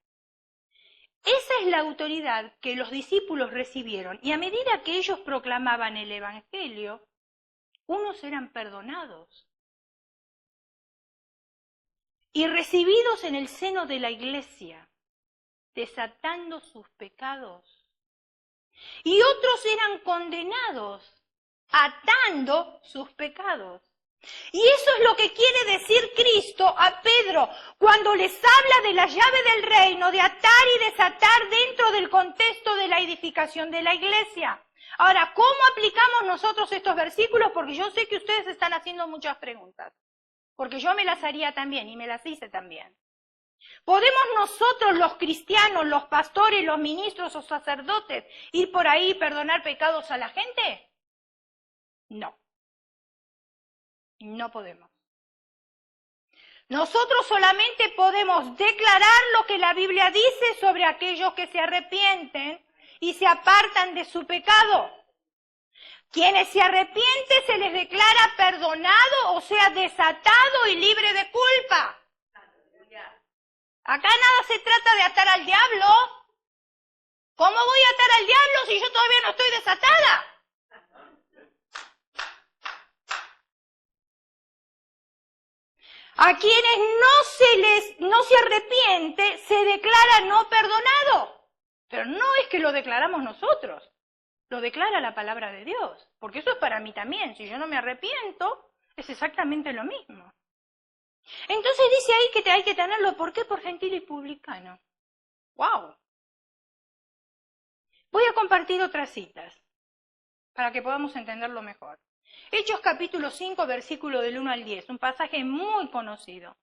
Esa es la autoridad que los discípulos recibieron y a medida que ellos proclamaban el Evangelio, unos eran perdonados. y recibidos en el seno de la iglesia, desatando sus pecados. Y otros eran condenados, atando sus pecados. Y eso es lo que quiere decir Cristo a Pedro cuando les habla de la llave del reino, de atar y desatar dentro del contexto de la edificación de la iglesia. Ahora, ¿cómo aplicamos nosotros estos versículos? Porque yo sé que ustedes están haciendo muchas preguntas, porque yo me las haría también y me las hice también. ¿Podemos nosotros, los cristianos, los pastores, los ministros o sacerdotes, ir por ahí y perdonar pecados a la gente? No. No podemos. Nosotros solamente podemos declarar lo que la Biblia dice sobre aquellos que se arrepienten y se apartan de su pecado. Quienes se arrepienten se les declara perdonado, o sea, desatado y libre de culpa. Acá nada se trata de atar al diablo. ¿Cómo voy a atar al diablo si yo todavía no estoy desatada? A quienes no se arrepiente, se declara no perdonado. Pero no es que lo declaramos nosotros, lo declara la palabra de Dios. Porque eso es para mí también. Si yo no me arrepiento, es exactamente lo mismo. Entonces dice ahí que hay que tenerlo. ¿Por qué? Por gentil y publicano. ¡Wow! Voy a compartir otras citas para que podamos entenderlo mejor. Hechos capítulo 5, versículo del 1 al 10, un pasaje muy conocido.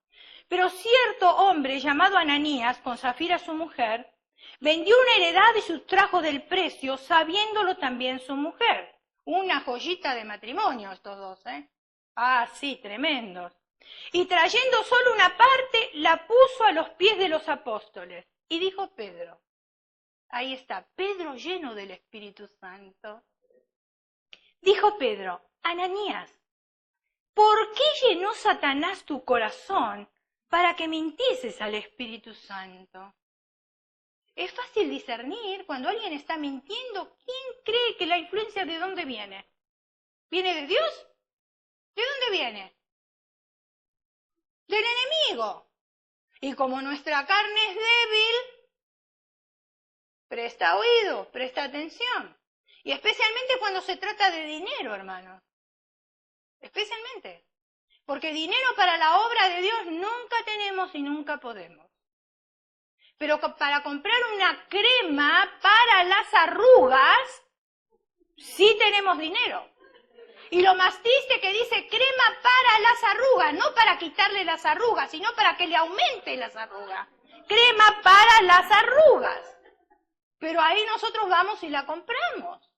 Pero cierto hombre llamado Ananías, con Zafira su mujer, vendió una heredad y sustrajo del precio, sabiéndolo también su mujer. Una joyita de matrimonio estos dos, ¿eh? Ah, sí, tremendos. Y trayendo solo una parte, la puso a los pies de los apóstoles. Y dijo Pedro, ahí está, Pedro lleno del Espíritu Santo. Dijo Pedro, Ananías, ¿por qué llenó Satanás tu corazón para que mintieses al Espíritu Santo? Es fácil discernir cuando alguien está mintiendo. ¿Quién cree que la influencia de dónde viene? ¿Viene de Dios? ¿De dónde viene? Del enemigo. Y como nuestra carne es débil, presta oído, presta atención. Y especialmente cuando se trata de dinero, hermanos. Especialmente. Porque dinero para la obra de Dios nunca tenemos y nunca podemos. Pero para comprar una crema para las arrugas, sí tenemos dinero. Y lo más triste que dice crema para las arrugas, no para quitarle las arrugas, sino para que le aumente las arrugas. Crema para las arrugas. Pero ahí nosotros vamos y la compramos.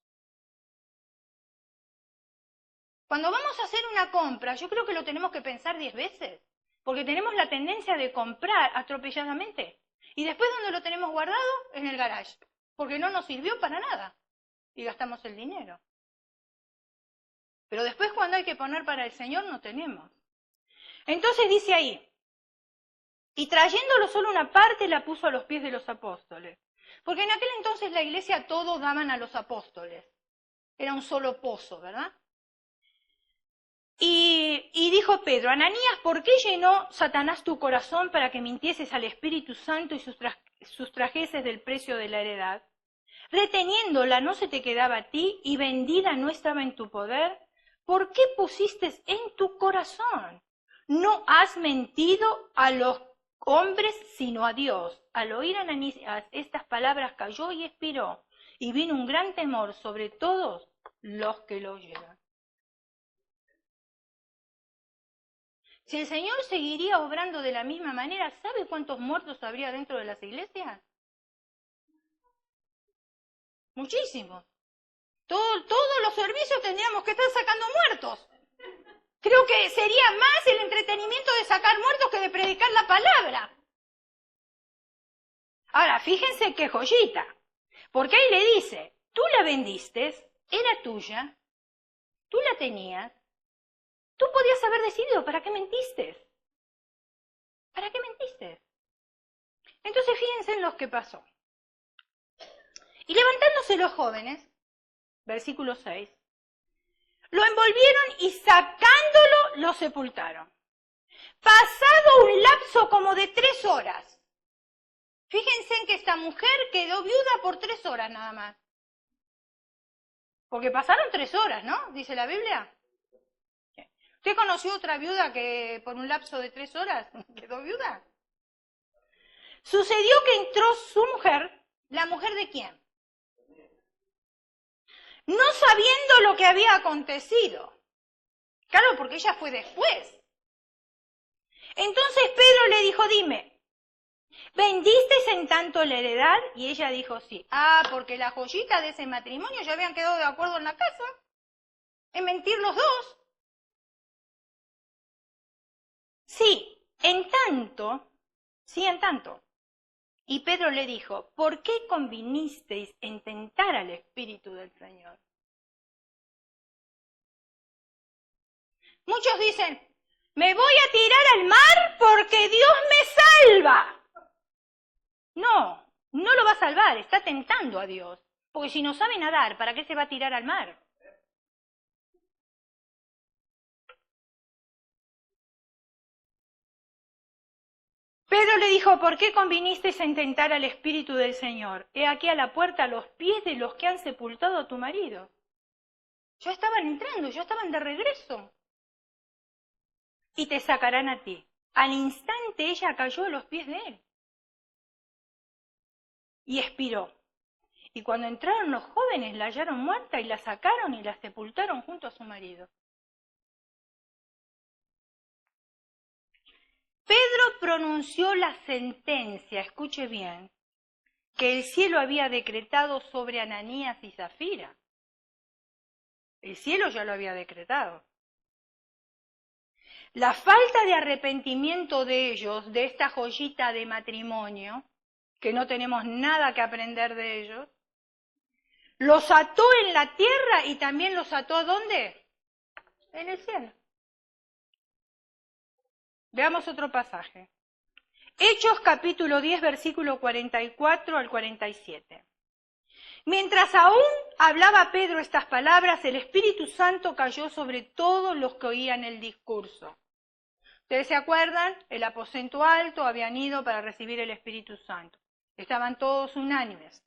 Cuando vamos a hacer una compra, yo creo que lo tenemos que pensar 10 veces. Porque tenemos la tendencia de comprar atropelladamente. Y después, ¿dónde lo tenemos guardado? En el garage. Porque no nos sirvió para nada. Y gastamos el dinero. Pero después, cuando hay que poner para el Señor, no tenemos. Entonces dice ahí, y trayéndolo solo una parte, la puso a los pies de los apóstoles. Porque en aquel entonces la iglesia todo daban a los apóstoles. Era un solo pozo, ¿verdad? Y dijo Pedro, Ananías, ¿por qué llenó Satanás tu corazón para que mintieses al Espíritu Santo y sustrajeses del precio de la heredad? Reteniéndola no se te quedaba a ti y vendida no estaba en tu poder. ¿Por qué pusiste en tu corazón? No has mentido a los hombres sino a Dios. Al oír Ananías estas palabras cayó y expiró, y vino un gran temor sobre todos los que lo oyeron. Si el Señor seguiría obrando de la misma manera, ¿sabe cuántos muertos habría dentro de las iglesias? Muchísimos. Todos los servicios tendríamos que estar sacando muertos. Creo que sería más el entretenimiento de sacar muertos que de predicar la palabra. Ahora, fíjense qué joyita. Porque ahí le dice, tú la vendiste, era tuya, tú la tenías, tú podías haber decidido, ¿para qué mentiste? ¿Para qué mentiste? Entonces fíjense en lo que pasó. Y levantándose los jóvenes, versículo 6, lo envolvieron y sacándolo lo sepultaron. pasado un lapso como de 3 horas. Fíjense en que esta mujer quedó viuda por 3 horas nada más. Porque pasaron 3 horas, ¿no? Dice la Biblia. ¿Usted conoció otra viuda que por un lapso de 3 horas quedó viuda? Sucedió que entró su mujer, ¿la mujer de quién? No sabiendo lo que había acontecido. Claro, porque ella fue después. Entonces Pedro le dijo, dime, ¿vendisteis en tanto la heredad? Y ella dijo, sí. Ah, porque la joyita de ese matrimonio ya habían quedado de acuerdo en la casa, en mentir los dos. Sí, en tanto. Y Pedro le dijo, ¿por qué convinisteis en tentar al Espíritu del Señor? Muchos dicen, me voy a tirar al mar porque Dios me salva. No, no lo va a salvar, está tentando a Dios. Porque si no sabe nadar, ¿para qué se va a tirar al mar? Pedro le dijo, ¿por qué convinisteis en tentar al Espíritu del Señor? He aquí a la puerta a los pies de los que han sepultado a tu marido. Ya estaban entrando, ya estaban de regreso. Y te sacarán a ti. Al instante ella cayó a los pies de él. Y expiró. Y cuando entraron los jóvenes la hallaron muerta y la sacaron y la sepultaron junto a su marido. Pedro pronunció la sentencia, escuche bien, que el cielo había decretado sobre Ananías y Zafira. El cielo ya lo había decretado. La falta de arrepentimiento de ellos, de esta joyita de matrimonio, que no tenemos nada que aprender de ellos, los ató en la tierra y también los ató ¿dónde? En el cielo. Veamos otro pasaje. Hechos capítulo 10, versículo 44 al 47. Mientras aún hablaba Pedro estas palabras, el Espíritu Santo cayó sobre todos los que oían el discurso. ¿Ustedes se acuerdan? El aposento alto habían ido para recibir el Espíritu Santo. Estaban todos unánimes.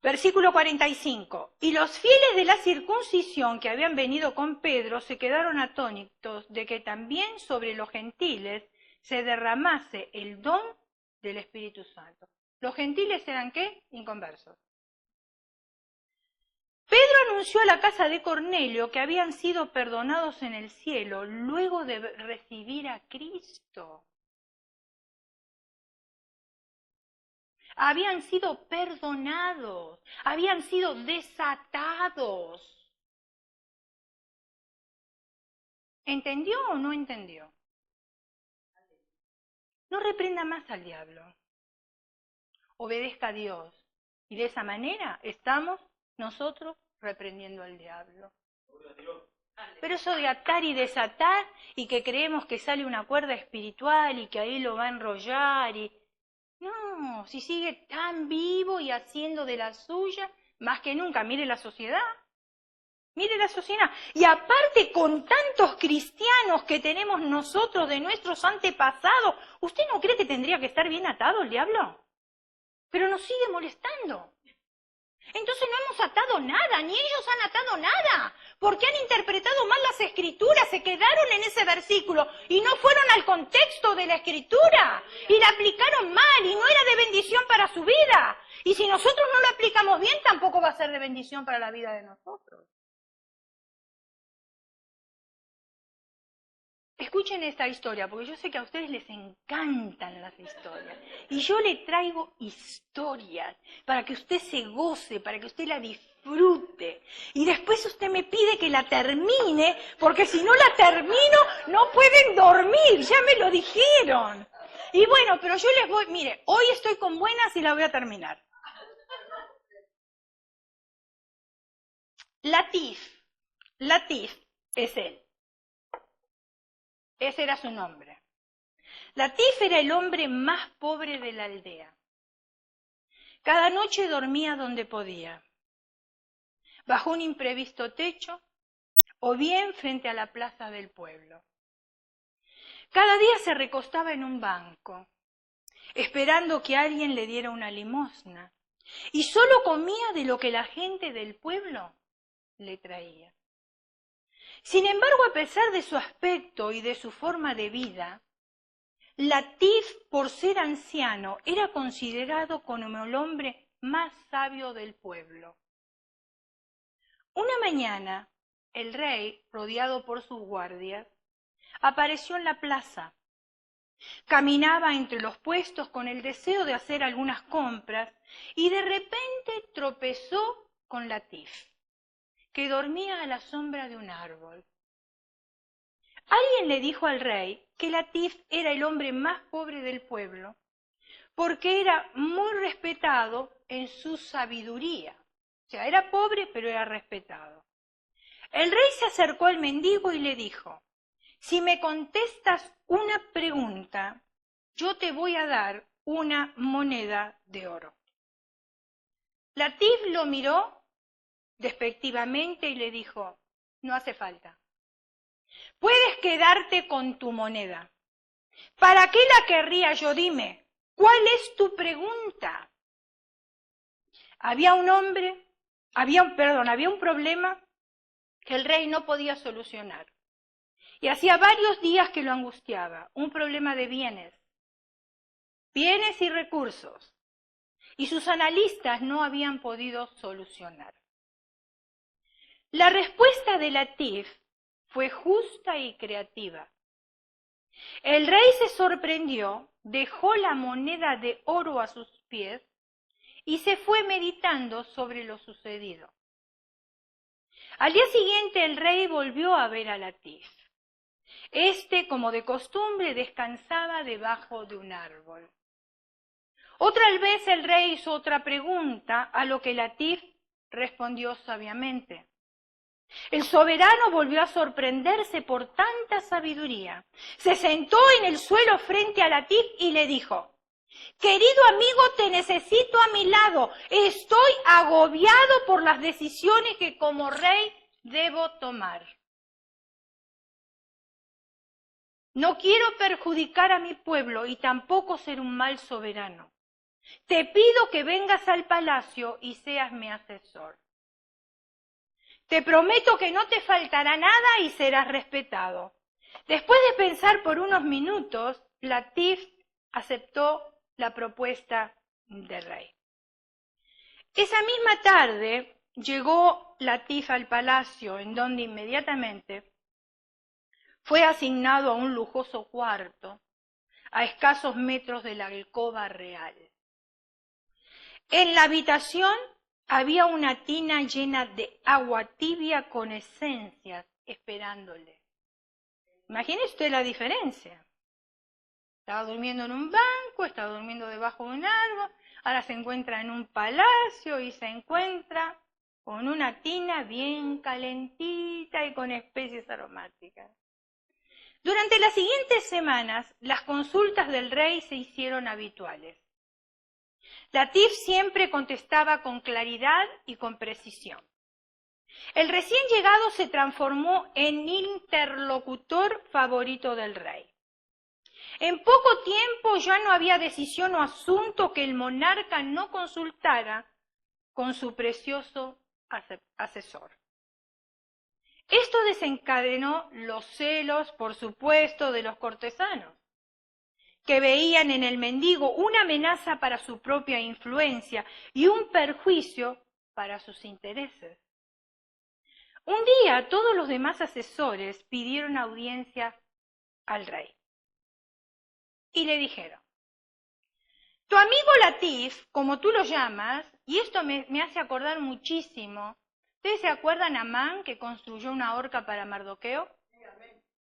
Versículo 45. Y los fieles de la circuncisión que habían venido con Pedro se quedaron atónitos de que también sobre los gentiles se derramase el don del Espíritu Santo. ¿Los gentiles eran qué? Inconversos. Pedro anunció a la casa de Cornelio que habían sido perdonados en el cielo luego de recibir a Cristo. Habían sido perdonados, habían sido desatados. ¿Entendió o no entendió? No reprenda más al diablo. Obedezca a Dios. Y de esa manera estamos nosotros reprendiendo al diablo. Pero eso de atar y desatar y que creemos que sale una cuerda espiritual y que ahí lo va a enrollar y... No, si sigue tan vivo y haciendo de la suya, más que nunca, mire la sociedad. Mire la sociedad. Y aparte con tantos cristianos que tenemos nosotros de nuestros antepasados, ¿usted no cree que tendría que estar bien atado el diablo? Pero nos sigue molestando. Entonces no hemos atado nada, ni ellos han atado nada, porque han interpretado mal las escrituras, se quedaron en ese versículo y no fueron al contexto de la escritura y la aplicaron mal y no era de bendición para su vida. Y si nosotros no lo aplicamos bien, tampoco va a ser de bendición para la vida de nosotros. Escuchen esta historia, porque yo sé que a ustedes les encantan las historias. Y yo le traigo historias para que usted se goce, para que usted la disfrute. Y después usted me pide que la termine, porque si no la termino, no pueden dormir, ya me lo dijeron. Y bueno, pero yo les voy, mire, hoy estoy con buenas y la voy a terminar. Latif es él. Ese era su nombre. Latif era el hombre más pobre de la aldea. Cada noche dormía donde podía, bajo un imprevisto techo o bien frente a la plaza del pueblo. Cada día se recostaba en un banco, esperando que alguien le diera una limosna, y solo comía de lo que la gente del pueblo le traía. Sin embargo, a pesar de su aspecto y de su forma de vida, Latif, por ser anciano, era considerado como el hombre más sabio del pueblo. Una mañana, el rey, rodeado por sus guardias, apareció en la plaza. Caminaba entre los puestos con el deseo de hacer algunas compras y de repente tropezó con Latif, que dormía a la sombra de un árbol. Alguien le dijo al rey que Latif era el hombre más pobre del pueblo, porque era muy respetado en su sabiduría. O sea, era pobre, pero era respetado. El rey se acercó al mendigo y le dijo: si me contestas una pregunta, yo te voy a dar una moneda de oro. Latif lo miró despectivamente y le dijo: no hace falta. Puedes quedarte con tu moneda. ¿Para qué la querría yo? Dime, ¿cuál es tu pregunta? Había un problema que el rey no podía solucionar. Y hacía varios días que lo angustiaba, un problema de bienes y recursos, y sus analistas no habían podido solucionar. La respuesta de Latif fue justa y creativa. El rey se sorprendió, dejó la moneda de oro a sus pies y se fue meditando sobre lo sucedido. Al día siguiente el rey volvió a ver a Latif. Como de costumbre, descansaba debajo de un árbol. Otra vez el rey hizo otra pregunta, a lo que Latif respondió sabiamente. El soberano volvió a sorprenderse por tanta sabiduría. Se sentó en el suelo frente a Latif y le dijo: querido amigo, te necesito a mi lado. Estoy agobiado por las decisiones que como rey debo tomar. No quiero perjudicar a mi pueblo y tampoco ser un mal soberano. Te pido que vengas al palacio y seas mi asesor. Te prometo que no te faltará nada y serás respetado. Después de pensar por unos minutos, Latif aceptó la propuesta del rey. Esa misma tarde llegó Latif al palacio, en donde inmediatamente fue asignado a un lujoso cuarto, a escasos metros de la alcoba real. En la habitación había una tina llena de agua tibia con esencias esperándole. Imagine usted la diferencia. Estaba durmiendo en un banco, estaba durmiendo debajo de un árbol, ahora se encuentra en un palacio y se encuentra con una tina bien calentita y con especies aromáticas. Durante las siguientes semanas, las consultas del rey se hicieron habituales. Latif siempre contestaba con claridad y con precisión. El recién llegado se transformó en interlocutor favorito del rey. En poco tiempo ya no había decisión o asunto que el monarca no consultara con su precioso asesor. Esto desencadenó los celos, por supuesto, de los cortesanos, que veían en el mendigo una amenaza para su propia influencia y un perjuicio para sus intereses. Un día todos los demás asesores pidieron audiencia al rey y le dijeron: tu amigo Latif, como tú lo llamas, y esto me hace acordar muchísimo. ¿Ustedes se acuerdan a Amán, que construyó una horca para Mardoqueo?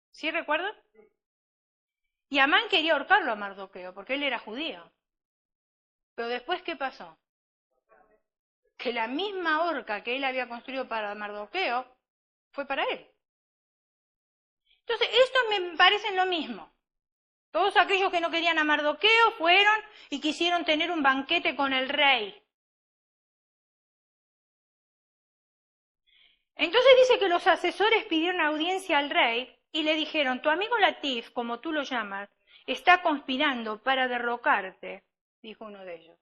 ¿Sí recuerdan? Y Amán quería ahorcarlo a Mardoqueo, porque él era judío. Pero después, ¿qué pasó? Que la misma horca que él había construido para Mardoqueo fue para él. Entonces, esto me parece lo mismo. Todos aquellos que no querían a Mardoqueo fueron y quisieron tener un banquete con el rey. Entonces dice que los asesores pidieron audiencia al rey y le dijeron, tu amigo Latif, como tú lo llamas, está conspirando para derrocarte, dijo uno de ellos.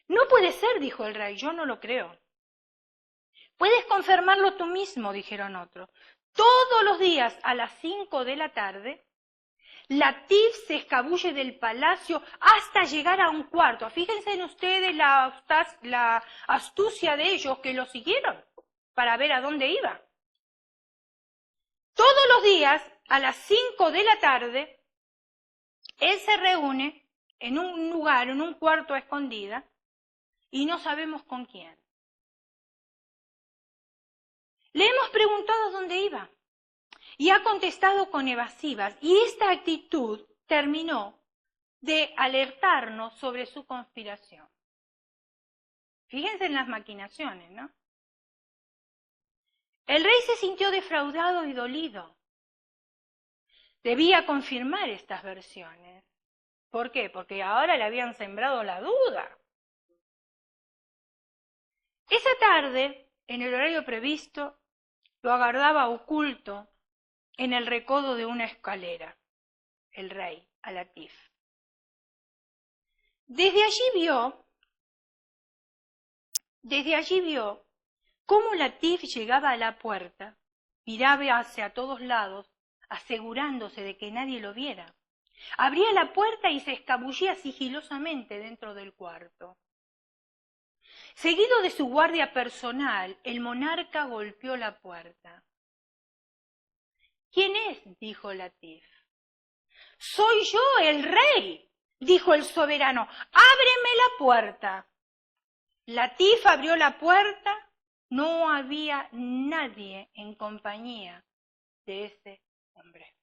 No puede ser, dijo el rey, yo no lo creo. Puedes confirmarlo tú mismo, dijeron otros. Todos los días a las 5 de la tarde, Latif se escabulle del palacio hasta llegar a un cuarto. Fíjense en ustedes la astucia de ellos que lo siguieron para ver a dónde iba. Todos los días a las 5 de la tarde, él se reúne en un lugar, en un cuarto a escondida, y no sabemos con quién. Le hemos preguntado dónde iba y ha contestado con evasivas, y esta actitud terminó de alertarnos sobre su conspiración. Fíjense en las maquinaciones, ¿no? El rey se sintió defraudado y dolido. Debía confirmar estas versiones. ¿Por qué? Porque ahora le habían sembrado la duda. Esa tarde, en el horario previsto, lo aguardaba oculto en el recodo de una escalera, el rey, Latif. Desde allí vio cómo Latif llegaba a la puerta, miraba hacia todos lados, asegurándose de que nadie lo viera. Abría la puerta y se escabullía sigilosamente dentro del cuarto. Seguido de su guardia personal, el monarca golpeó la puerta. ¿Quién es?, dijo Latif. Soy yo, el rey, dijo el soberano. Ábreme la puerta. Latif abrió la puerta. No había nadie en compañía de ese hombre.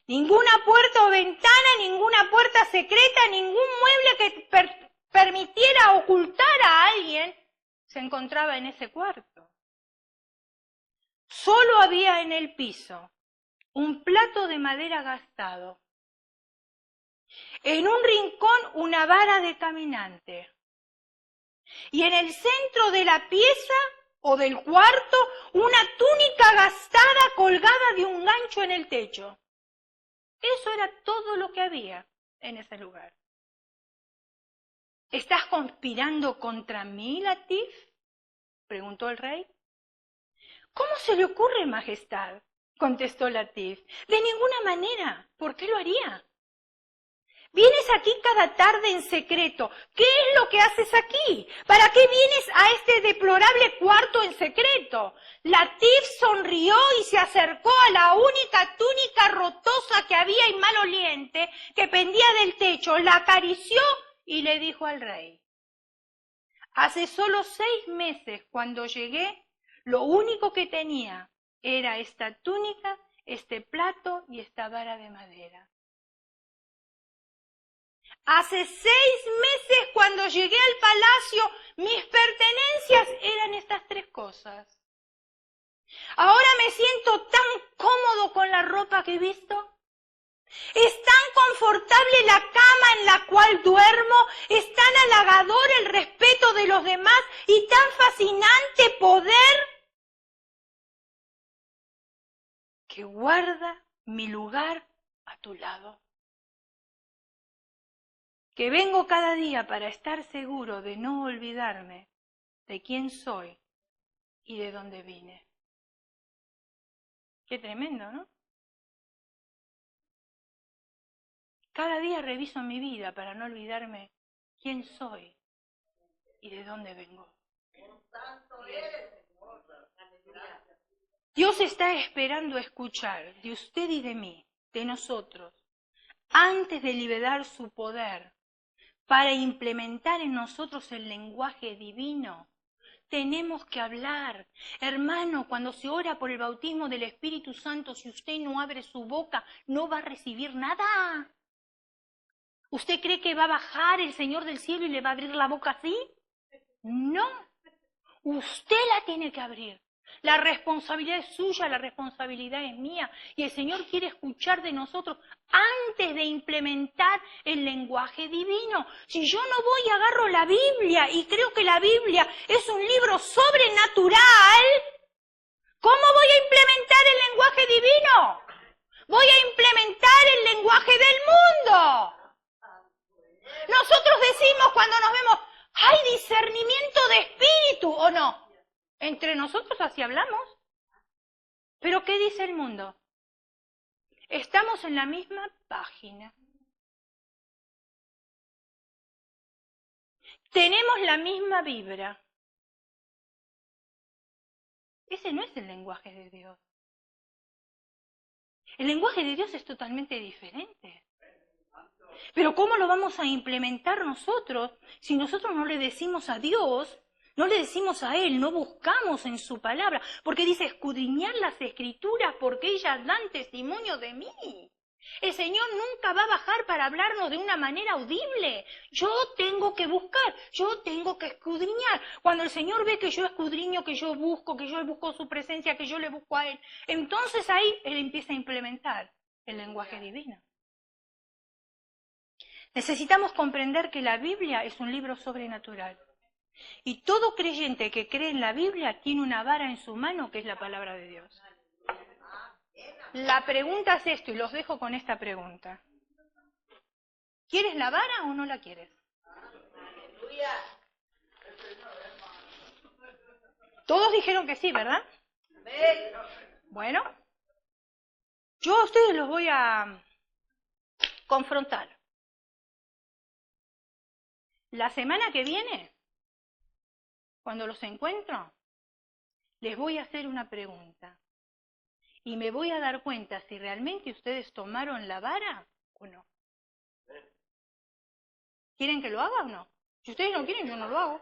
Ninguna puerta o ventana, ninguna puerta secreta, ningún mueble que permitiera ocultar a alguien se encontraba en ese cuarto. Solo había en el piso un plato de madera gastado. En un rincón una vara de caminante. Y en el centro de la pieza o del cuarto una túnica gastada colgada de un gancho en el techo. Eso era todo lo que había en ese lugar. ¿Estás conspirando contra mí, Latif?, preguntó el rey. ¿Cómo se le ocurre, majestad?, contestó Latif. De ninguna manera. ¿Por qué lo haría? Vienes aquí cada tarde en secreto. ¿Qué es lo que haces aquí? ¿Para qué vienes a este deplorable cuarto en secreto? Latif sonrió y se acercó a la única túnica rotosa que había y maloliente que pendía del techo, la acarició y le dijo al rey: hace solo 6 meses cuando llegué, lo único que tenía era esta túnica, este plato y esta vara de madera. Hace 6 meses cuando llegué al palacio, mis pertenencias eran estas 3 cosas. Ahora me siento tan cómodo con la ropa que he visto. Es tan confortable la cama en la cual duermo, es tan halagador el respeto de los demás y tan fascinante poder que guarda mi lugar a tu lado. Que vengo cada día para estar seguro de no olvidarme de quién soy y de dónde vine. Qué tremendo, ¿no? Cada día reviso mi vida para no olvidarme quién soy y de dónde vengo. Dios está esperando escuchar de usted y de mí, de nosotros, antes de liberar su poder para implementar en nosotros el lenguaje divino. Tenemos que hablar. Hermano, cuando se ora por el bautismo del Espíritu Santo, si usted no abre su boca, no va a recibir nada. ¿Usted cree que va a bajar el Señor del cielo y le va a abrir la boca así? No. Usted la tiene que abrir. La responsabilidad es suya, la responsabilidad es mía. Y el Señor quiere escuchar de nosotros antes de implementar el lenguaje divino. Si yo no voy y agarro la Biblia y creo que la Biblia es un libro sobrenatural, ¿Cómo voy a implementar el lenguaje divino? Voy a implementar el lenguaje del mundo. Nosotros decimos cuando nos vemos, hay discernimiento de espíritu, ¿o no? Entre nosotros así hablamos. ¿Pero qué dice el mundo? Estamos en la misma página. Tenemos la misma vibra. Ese no es el lenguaje de Dios. El lenguaje de Dios es totalmente diferente. Pero ¿cómo lo vamos a implementar nosotros si nosotros no le decimos a Dios, no le decimos a Él, no buscamos en su palabra? Porque dice escudriñar las Escrituras porque ellas dan testimonio de mí. El Señor nunca va a bajar para hablarnos de una manera audible. Yo tengo que buscar, yo tengo que escudriñar. Cuando el Señor ve que yo escudriño, que yo busco su presencia, que yo le busco a Él, entonces ahí Él empieza a implementar el lenguaje divino. Necesitamos comprender que la Biblia es un libro sobrenatural. Y todo creyente que cree en la Biblia tiene una vara en su mano que es la palabra de Dios. La pregunta es esto, y los dejo con esta pregunta. ¿Quieres la vara o no la quieres? Todos dijeron que sí, ¿verdad? Bueno, yo a ustedes los voy a confrontar. La semana que viene, cuando los encuentro, les voy a hacer una pregunta. Y me voy a dar cuenta si realmente ustedes tomaron la vara o no. ¿Quieren que lo haga o no? Si ustedes no quieren, yo no lo hago.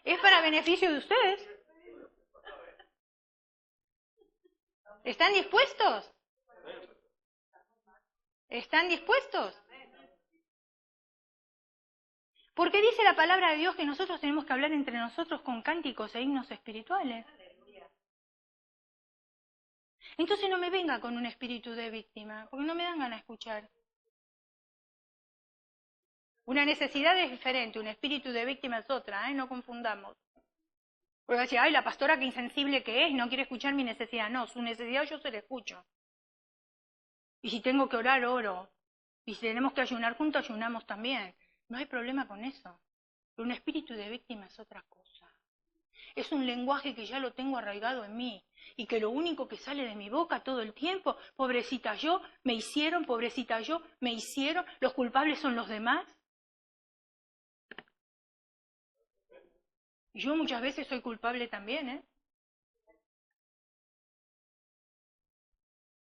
Es para beneficio de ustedes. ¿Están dispuestos? ¿Están dispuestos? Porque dice la palabra de Dios que nosotros tenemos que hablar entre nosotros con cánticos e himnos espirituales. Entonces no me venga con un espíritu de víctima, porque no me dan ganas de escuchar. Una necesidad es diferente, un espíritu de víctima es otra, no confundamos. Porque decir, ay, la pastora qué insensible que es, no quiere escuchar mi necesidad. No, su necesidad yo se la escucho. Y si tengo que orar, oro. Y si tenemos que ayunar juntos, ayunamos también. No hay problema con eso. Pero un espíritu de víctima es otra cosa. Es un lenguaje que ya lo tengo arraigado en mí. Y que lo único que sale de mi boca todo el tiempo, pobrecita yo, me hicieron, pobrecita yo, me hicieron, los culpables son los demás. Y yo muchas veces soy culpable también,